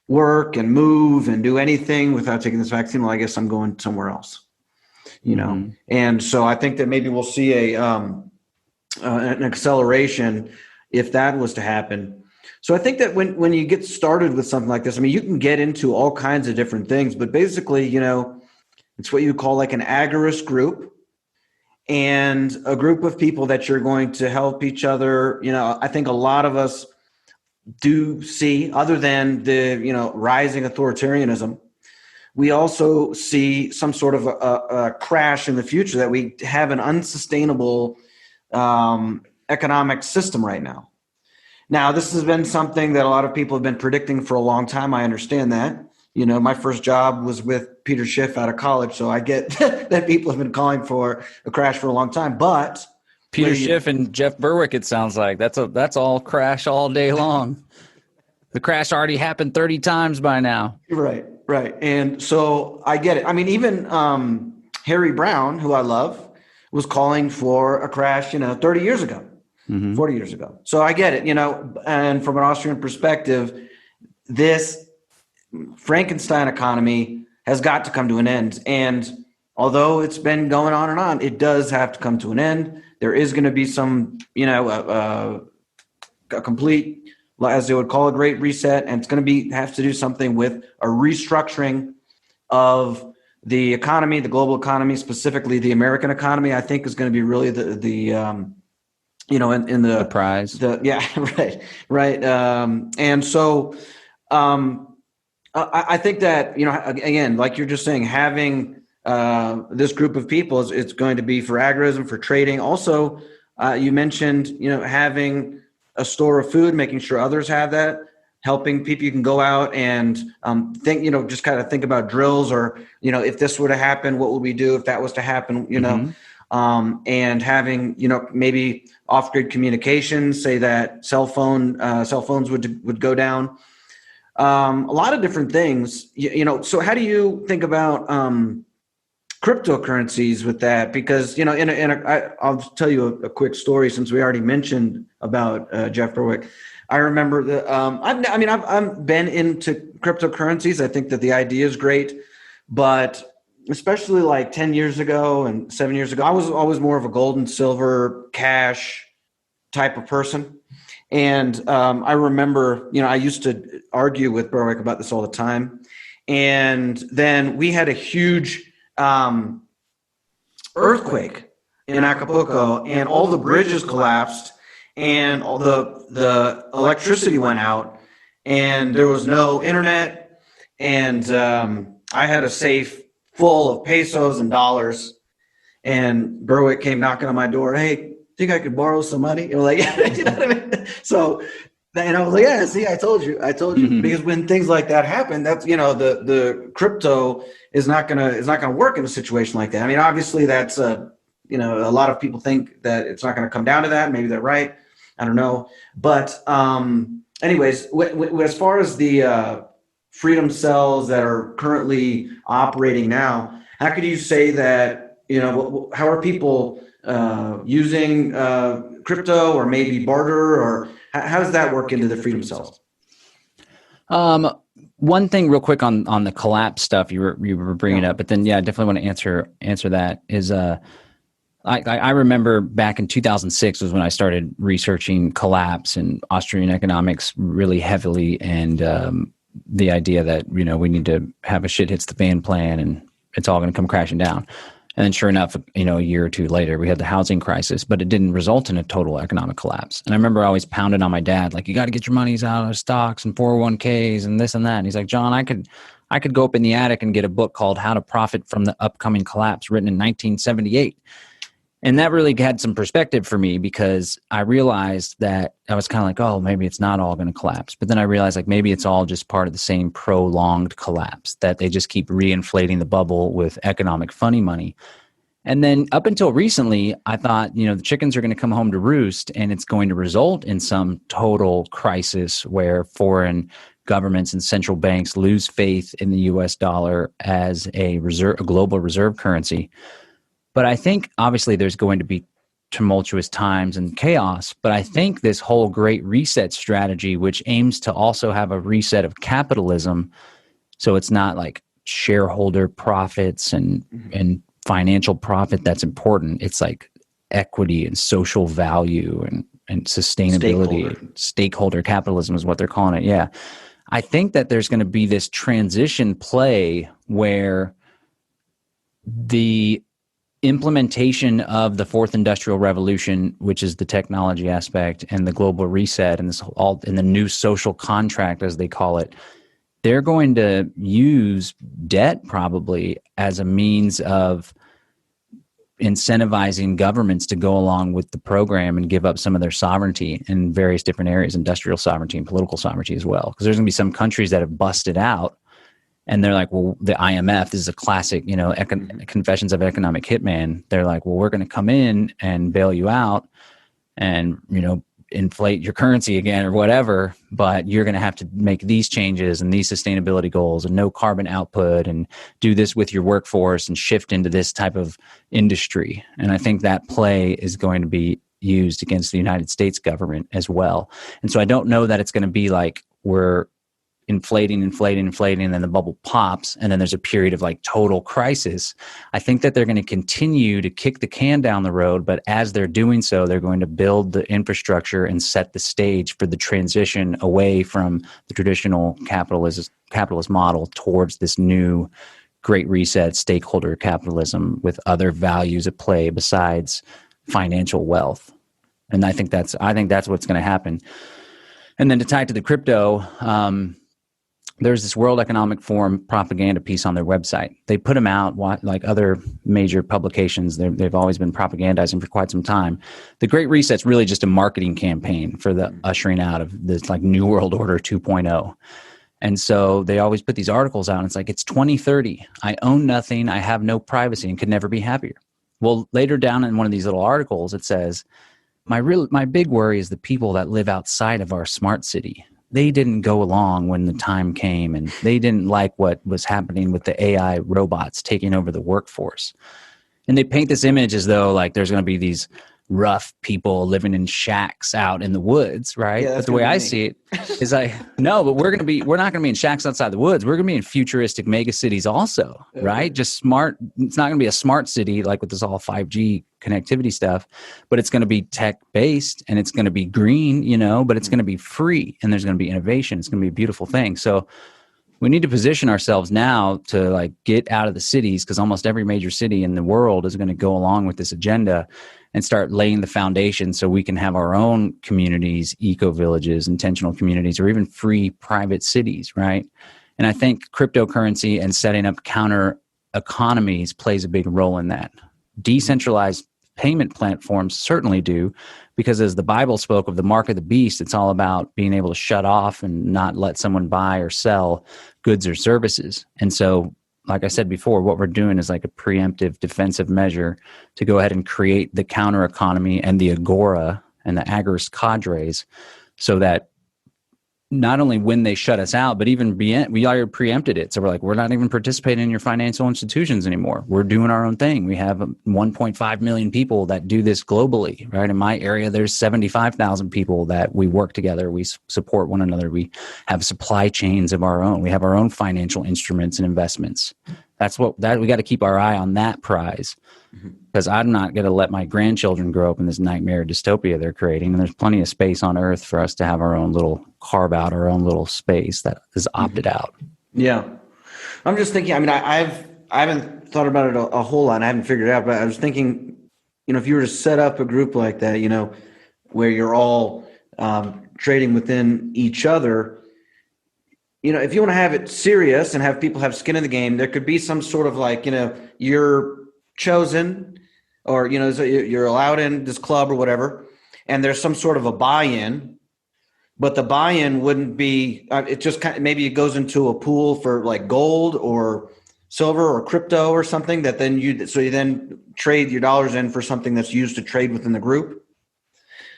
work and move and do anything without taking this vaccine, well, I guess I'm going somewhere else. And so I think that maybe we'll see an acceleration if that was to happen. So I think that when you get started with something like this, I mean, you can get into all kinds of different things, but basically, it's what you call like an agorist group and a group of people that you're going to help each other. I think a lot of us do see, other than the, rising authoritarianism, we also see some sort of a crash in the future, that we have an unsustainable economic system right now. Now, this has been something that a lot of people have been predicting for a long time. I understand that. My first job was with Peter Schiff out of college, so I get that people have been calling for a crash for a long time. But Peter Schiff and Jeff Berwick, it sounds like that's all crash all day long. The crash already happened 30 times by now. Right. And so I get it. I mean, even Harry Brown, who I love, was calling for a crash, 30 years ago, 40 years ago. So I get it, and from an Austrian perspective, this Frankenstein economy has got to come to an end. And although it's been going on and on, it does have to come to an end. There is going to be some, a complete, as they would call, a great reset, and it's going to have to do something with a restructuring of the economy, the global economy, specifically the American economy, I think is going to be really in The prize. right. And so I think that, again, like you're just saying, having this group of people it's going to be for agorism, for trading. Also, you mentioned, having a store of food, making sure others have that, helping people. You can go out and think, just kind of think about drills, or, if this were to happen, what would we do if that was to happen, and having, maybe off-grid communications, say that cell phones would go down. A lot of different things, so how do you think about cryptocurrencies with that? Because, I'll tell you a quick story, since we already mentioned about Jeff Berwick. I remember that I've been into cryptocurrencies. I think that the idea is great, but especially like 10 years ago and 7 years ago, I was always more of a gold and silver cash type of person. And I remember, I used to argue with Berwick about this all the time. And then we had a huge earthquake in Acapulco, and all the bridges collapsed, and all the electricity went out, and there was no internet. And I had a safe full of pesos and dollars, and Berwick came knocking on my door. Hey, think I could borrow some money? You're like, yeah, you know what I mean? So, and I was like, yeah, see, I told you, Mm-hmm. because when things like that happen, that's, the crypto is not gonna work in a situation like that. I mean, obviously that's a lot of people think that it's not going to come down to that. Maybe they're right. I don't know. But anyways, as far as the freedom cells that are currently operating now, how could you say that, how are people using crypto, or maybe barter, or how does that work into the freedom cells? One thing real quick on the collapse stuff you were bringing up, but then, yeah, I definitely want to answer that is, I remember back in 2006 was when I started researching collapse and Austrian economics really heavily, and the idea that, we need to have a shit hits the fan plan and it's all going to come crashing down. And then sure enough, a year or two later, we had the housing crisis, but it didn't result in a total economic collapse. And I remember always pounding on my dad, like, you got to get your monies out of stocks and 401ks and this and that. And he's like, John, I could go up in the attic and get a book called How to Profit from the Upcoming Collapse, written in 1978. And that really had some perspective for me, because I realized that I was kind of like, oh, maybe it's not all going to collapse. But then I realized, like, maybe it's all just part of the same prolonged collapse, that they just keep reinflating the bubble with economic funny money. And then up until recently, I thought, the chickens are going to come home to roost, and it's going to result in some total crisis where foreign governments and central banks lose faith in the US dollar as a global reserve currency. But I think obviously there's going to be tumultuous times and chaos. But I think this whole Great Reset strategy, which aims to also have a reset of capitalism, so it's not like shareholder profits and financial profit that's important. It's like equity and social value and sustainability. Stakeholder capitalism is what they're calling it. Yeah. I think that there's going to be this transition play where the implementation of the fourth industrial revolution, which is the technology aspect, and the global reset, and this all in the new social contract, as they call it, they're going to use debt probably as a means of incentivizing governments to go along with the program and give up some of their sovereignty in various different areas, industrial sovereignty and political sovereignty as well. Because there's going to be some countries that have busted out, and they're like, well, the IMF, this is a classic, confessions of economic hitman. They're like, well, we're going to come in and bail you out and, inflate your currency again or whatever, but you're going to have to make these changes and these sustainability goals and no carbon output and do this with your workforce and shift into this type of industry. And I think that play is going to be used against the United States government as well. And so I don't know that it's going to be like we're inflating, and then the bubble pops, and then there's a period of like total crisis. I think that they're going to continue to kick the can down the road, but as they're doing so, they're going to build the infrastructure and set the stage for the transition away from the traditional capitalist model towards this new great reset, stakeholder capitalism with other values at play besides financial wealth. And I think that's what's going to happen. And then to tie it to the crypto, there's this World Economic Forum propaganda piece on their website. They put them out like other major publications. They've always been propagandizing for quite some time. The Great Reset's really just a marketing campaign for the ushering out of this like New World Order 2.0. And so they always put these articles out, and it's like, it's 2030. I own nothing. I have no privacy and could never be happier. Well, later down in one of these little articles, it says, my big worry is the people that live outside of our smart city. They didn't go along when the time came, and they didn't like what was happening with the AI robots taking over the workforce. And they paint this image as though like there's going to be these rough people living in shacks out in the woods, right? Yeah, but the way I see it is like, no, but we're not going to be in shacks outside the woods. We're going to be in futuristic mega cities also, right? Just smart. It's not going to be a smart city like with this all 5G connectivity stuff, but it's going to be tech based and it's going to be green, but it's going to be free and there's going to be innovation. It's going to be a beautiful thing. So we need to position ourselves now to like get out of the cities, because almost every major city in the world is going to go along with this agenda and start laying the foundation so we can have our own communities, eco-villages, intentional communities, or even free private cities, right? And I think cryptocurrency and setting up counter economies plays a big role in that. Decentralized payment platforms certainly do, because as the Bible spoke of the mark of the beast, it's all about being able to shut off and not let someone buy or sell goods or services. And so, like I said before, what we're doing is like a preemptive defensive measure to go ahead and create the counter economy and the agora and the agorist cadres, so that not only when they shut us out, but even we already preempted it. So we're like, we're not even participating in your financial institutions anymore. We're doing our own thing. We have 1.5 million people that do this globally, right? In my area, there's 75,000 people that we work together. We support one another. We have supply chains of our own. We have our own financial instruments and investments. We got to keep our eye on that prize, because I'm not going to let my grandchildren grow up in this nightmare dystopia they're creating. And there's plenty of space on Earth for us to have our own little carve out our own little space that is opted out. Yeah. I'm just thinking, I mean, I haven't thought about it a whole lot. I haven't figured it out, but I was thinking, if you were to set up a group like that, where you're all trading within each other, if you want to have it serious and have people have skin in the game, there could be some sort of like, you're chosen, or, so you're allowed in this club or whatever, and there's some sort of a buy-in, but the buy-in wouldn't be, it just kind of, maybe it goes into a pool for like gold or silver or crypto or something that then you then trade your dollars in for something that's used to trade within the group.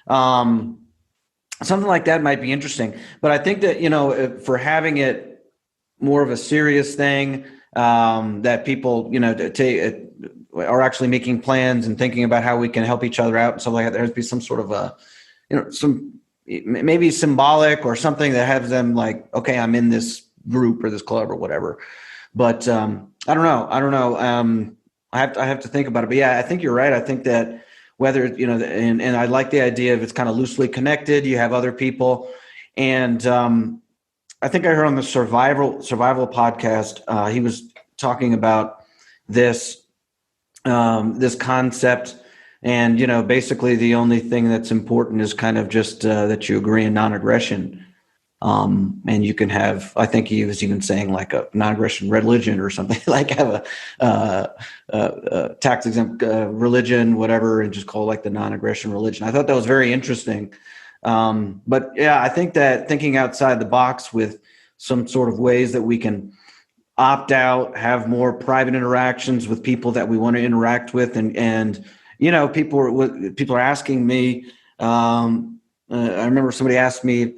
Something like that might be interesting, but I think that, for having it more of a serious thing, that people, are actually making plans and thinking about how we can help each other out and stuff like that. There has to be some sort of a, some maybe symbolic or something that has them like, okay, I'm in this group or this club or whatever. But I don't know. I have to think about it. But yeah, I think you're right. I think that whether, and I like the idea of it's kind of loosely connected. You have other people. And I think I heard on the survival podcast, he was talking about this concept. And, basically the only thing that's important is kind of just that you agree in non-aggression. And you can have, I think he was even saying like a non-aggression religion or something, like have a tax exempt religion, whatever, and just call it like the non-aggression religion. I thought that was very interesting. But yeah, I think that thinking outside the box with some sort of ways that we can opt out, have more private interactions with people that we want to interact with. And people are asking me, I remember somebody asked me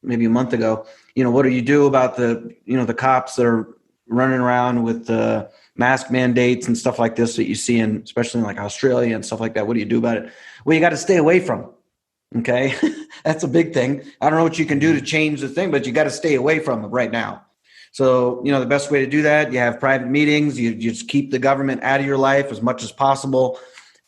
maybe a month ago, what do you do about the cops that are running around with the mask mandates and stuff like this that you see in, especially in like Australia and stuff like that? What do you do about it? Well, you got to stay away from them. Okay. That's a big thing. I don't know what you can do to change the thing, but you got to stay away from them right now. So, the best way to do that, you have private meetings, you just keep the government out of your life as much as possible,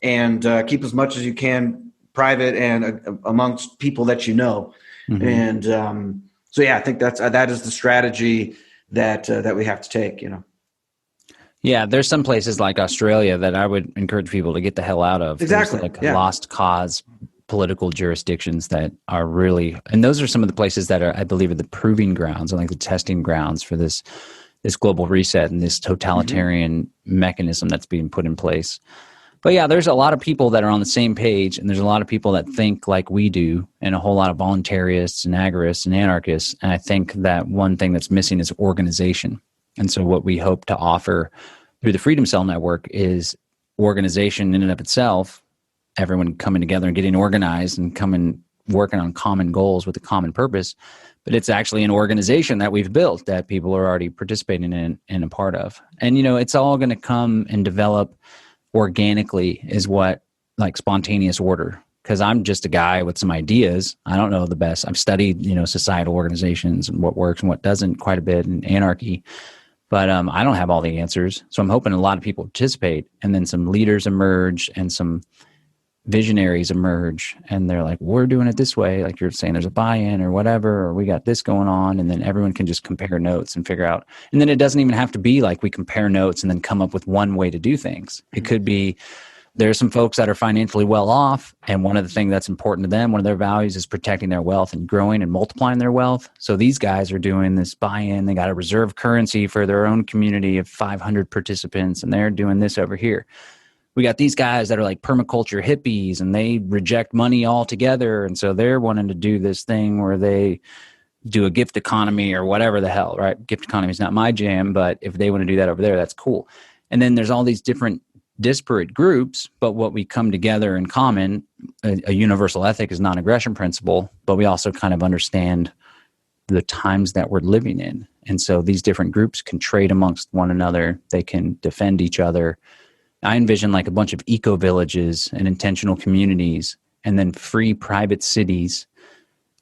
and keep as much as you can private and amongst people that you know. Mm-hmm. And so, yeah, I think that is the strategy that we have to take, Yeah, there's some places like Australia that I would encourage people to get the hell out of. Exactly. There's like Yeah. lost cause political jurisdictions that are really, and those are some of the places that are, I believe, are the proving grounds and like the testing grounds for this global reset and this totalitarian mechanism that's being put in place. But yeah, there's a lot of people that are on the same page, and there's a lot of people that think like we do, and a whole lot of voluntarists and agorists and anarchists. And I think that one thing that's missing is organization. And so what we hope to offer through the Freedom Cell Network is organization in and of itself, everyone coming together and getting organized and coming working on common goals with a common purpose. But it's actually an organization that we've built that people are already participating in and a part of. And, you know, it's all going to come and develop organically is what, like, spontaneous order. Because I'm just a guy with some ideas. I don't know the best. I've studied, you know, societal organizations and what works and what doesn't quite a bit, and anarchy. But I don't have all the answers. So I'm hoping a lot of people participate, and then some leaders emerge and some visionaries emerge, and they're like, we're doing it this way. Like you're saying, there's a buy-in or whatever, or we got this going on. And then everyone can just compare notes and figure out. And then it doesn't even have to be like we compare notes and then come up with one way to do things. It could be, there's some folks that are financially well off, and one of the things that's important to them, one of their values is protecting their wealth and growing and multiplying their wealth. So these guys are doing this buy-in. They got a reserve currency for their own community of 500 participants, and they're doing this over here. We got these guys that are like permaculture hippies, and they reject money altogether. And so they're wanting to do this thing where they do a gift economy or whatever the hell, right? Gift economy is not my jam, but if they want to do that over there, that's cool. And then there's all these different disparate groups, but what we come together in common, a universal ethic is non-aggression principle, but we also kind of understand the times that we're living in. And so these different groups can trade amongst one another. They can defend each other. I envision like a bunch of eco-villages and intentional communities, and then free private cities,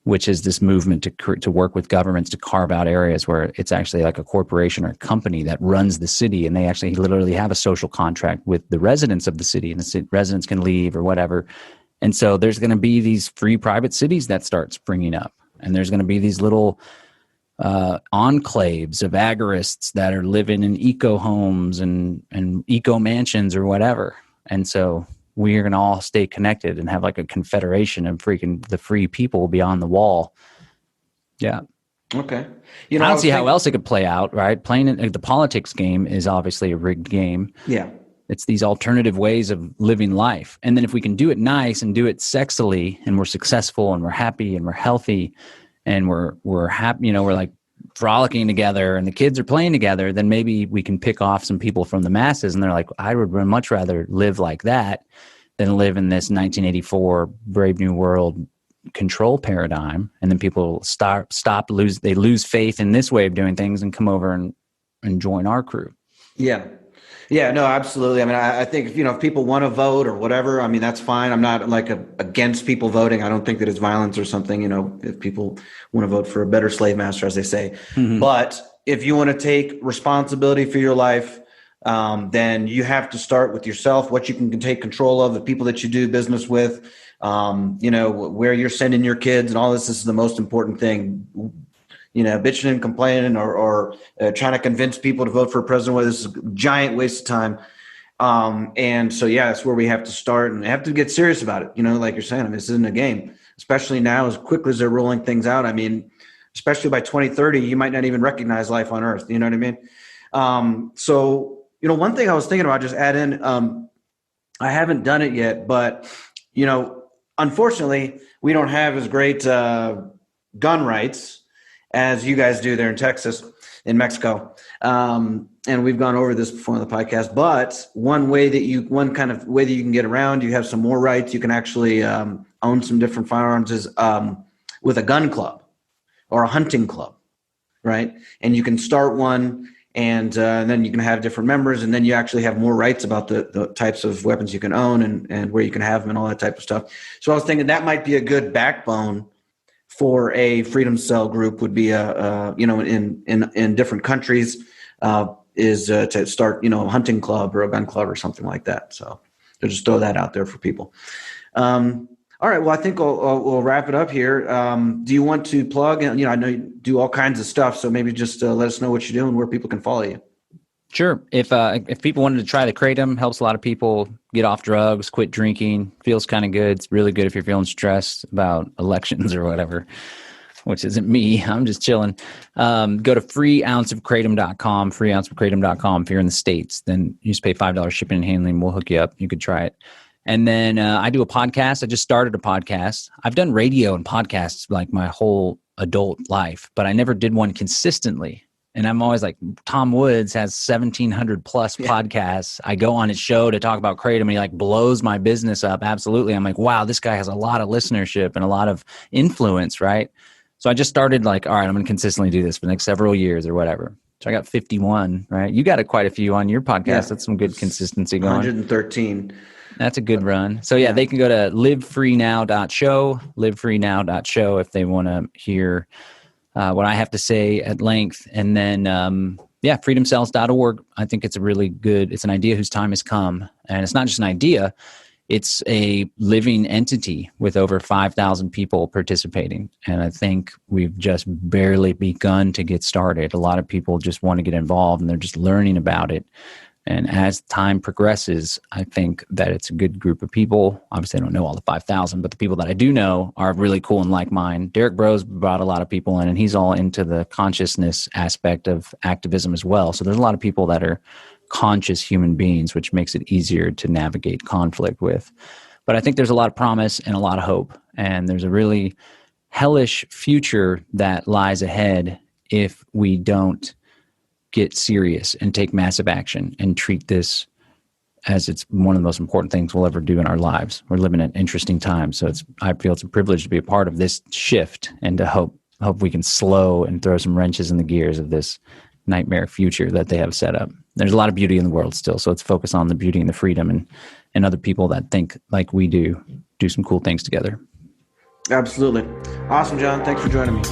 which is this movement to work with governments to carve out areas where it's actually like a corporation or a company that runs the city, and they actually literally have a social contract with the residents of the city, and the residents can leave or whatever. And so there's going to be these free private cities that start springing up, and there's going to be these little enclaves of agorists that are living in eco homes and eco mansions or whatever. And so we are going to all stay connected and have like a confederation of freaking the free people beyond the wall. Yeah. Okay. I don't see how else it could play out, right? Playing the politics game is obviously a rigged game. Yeah. It's these alternative ways of living life. And then if we can do it nice and do it sexily, and we're successful and we're happy and we're healthy and we're happy, you know, we're like frolicking together and the kids are playing together, then maybe we can pick off some people from the masses, and they're like, I would much rather live like that than live in this 1984 Brave New World control paradigm. And then people lose faith in this way of doing things and come over and join our crew. Yeah. Yeah, no, absolutely. I mean, I think, you know, if people want to vote or whatever, I mean, that's fine. I'm not like against people voting. I don't think that it's violence or something, you know, if people want to vote for a better slave master, as they say. Mm-hmm. But if you want to take responsibility for your life, then you have to start with yourself, what you can take control of, the people that you do business with, you know, where you're sending your kids and all this. This is the most important thing. You know, bitching and complaining or trying to convince people to vote for a president, where this is a giant waste of time. And so, yeah, that's where we have to start and have to get serious about it. You know, like you're saying, I mean, this isn't a game, especially now as quickly as they're rolling things out. I mean, especially by 2030, you might not even recognize life on Earth. You know what I mean? So, you know, one thing I was thinking about, just add in, I haven't done it yet, but, you know, unfortunately, we don't have as great gun rights as you guys do there in Texas, in Mexico. And we've gone over this before on the podcast, but one kind of way that you can get around, you have some more rights. You can actually own some different firearms is with a gun club or a hunting club, right? And you can start one, and then you can have different members, and then you actually have more rights about the types of weapons you can own and where you can have them and all that type of stuff. So I was thinking that might be a good backbone for a freedom cell group, would be you know, in different countries, is to start, you know, a hunting club or a gun club or something like that. So to just throw that out there for people. All right. Well, I think we'll wrap it up here. Do you want to plug? You know, I know you do all kinds of stuff, so maybe just let us know what you do and where people can follow you. Sure. If people wanted to try the Kratom, helps a lot of people get off drugs, quit drinking, feels kind of good. It's really good if you're feeling stressed about elections or whatever, which isn't me. I'm just chilling. Go to freeounceofkratom.com, freeounceofkratom.com. If you're in the States, then you just pay $5 shipping and handling. We'll hook you up. You could try it. And then I do a podcast. I just started a podcast. I've done radio and podcasts like my whole adult life, but I never did one consistently. And I'm always like, Tom Woods has 1,700 plus podcasts. I go on his show to talk about Kratom and he like blows my business up. Absolutely. I'm like, wow, this guy has a lot of listenership and a lot of influence, right? So I just started like, all right, I'm going to consistently do this for the next several years or whatever. So I got 51, right? You got quite a few on your podcast. Yeah. That's some good consistency going. 113. That's a good run. So yeah, they can go to livefreenow.show if they want to hear what I have to say at length. And then, freedomcells.org. I think it's it's an idea whose time has come. And it's not just an idea, it's a living entity with over 5,000 people participating. And I think we've just barely begun to get started. A lot of people just want to get involved and they're just learning about it. And as time progresses, I think that it's a good group of people. Obviously, I don't know all the 5,000, but the people that I do know are really cool and like mine. Derek Bro's brought a lot of people in, and he's all into the consciousness aspect of activism as well. So there's a lot of people that are conscious human beings, which makes it easier to navigate conflict with. But I think there's a lot of promise and a lot of hope. And there's a really hellish future that lies ahead if we don't get serious and take massive action and treat this as it's one of the most important things we'll ever do in our lives. We're living in interesting times. So I feel it's a privilege to be a part of this shift and to hope we can slow and throw some wrenches in the gears of this nightmare future that they have set up. There's a lot of beauty in the world still. So let's focus on the beauty and the freedom and other people that think like we do some cool things together. Absolutely. Awesome, John. Thanks for joining me.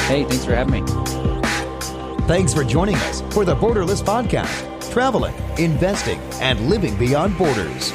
Hey, thanks for having me. Thanks for joining us for the Borderless Podcast, traveling, investing, and living beyond borders.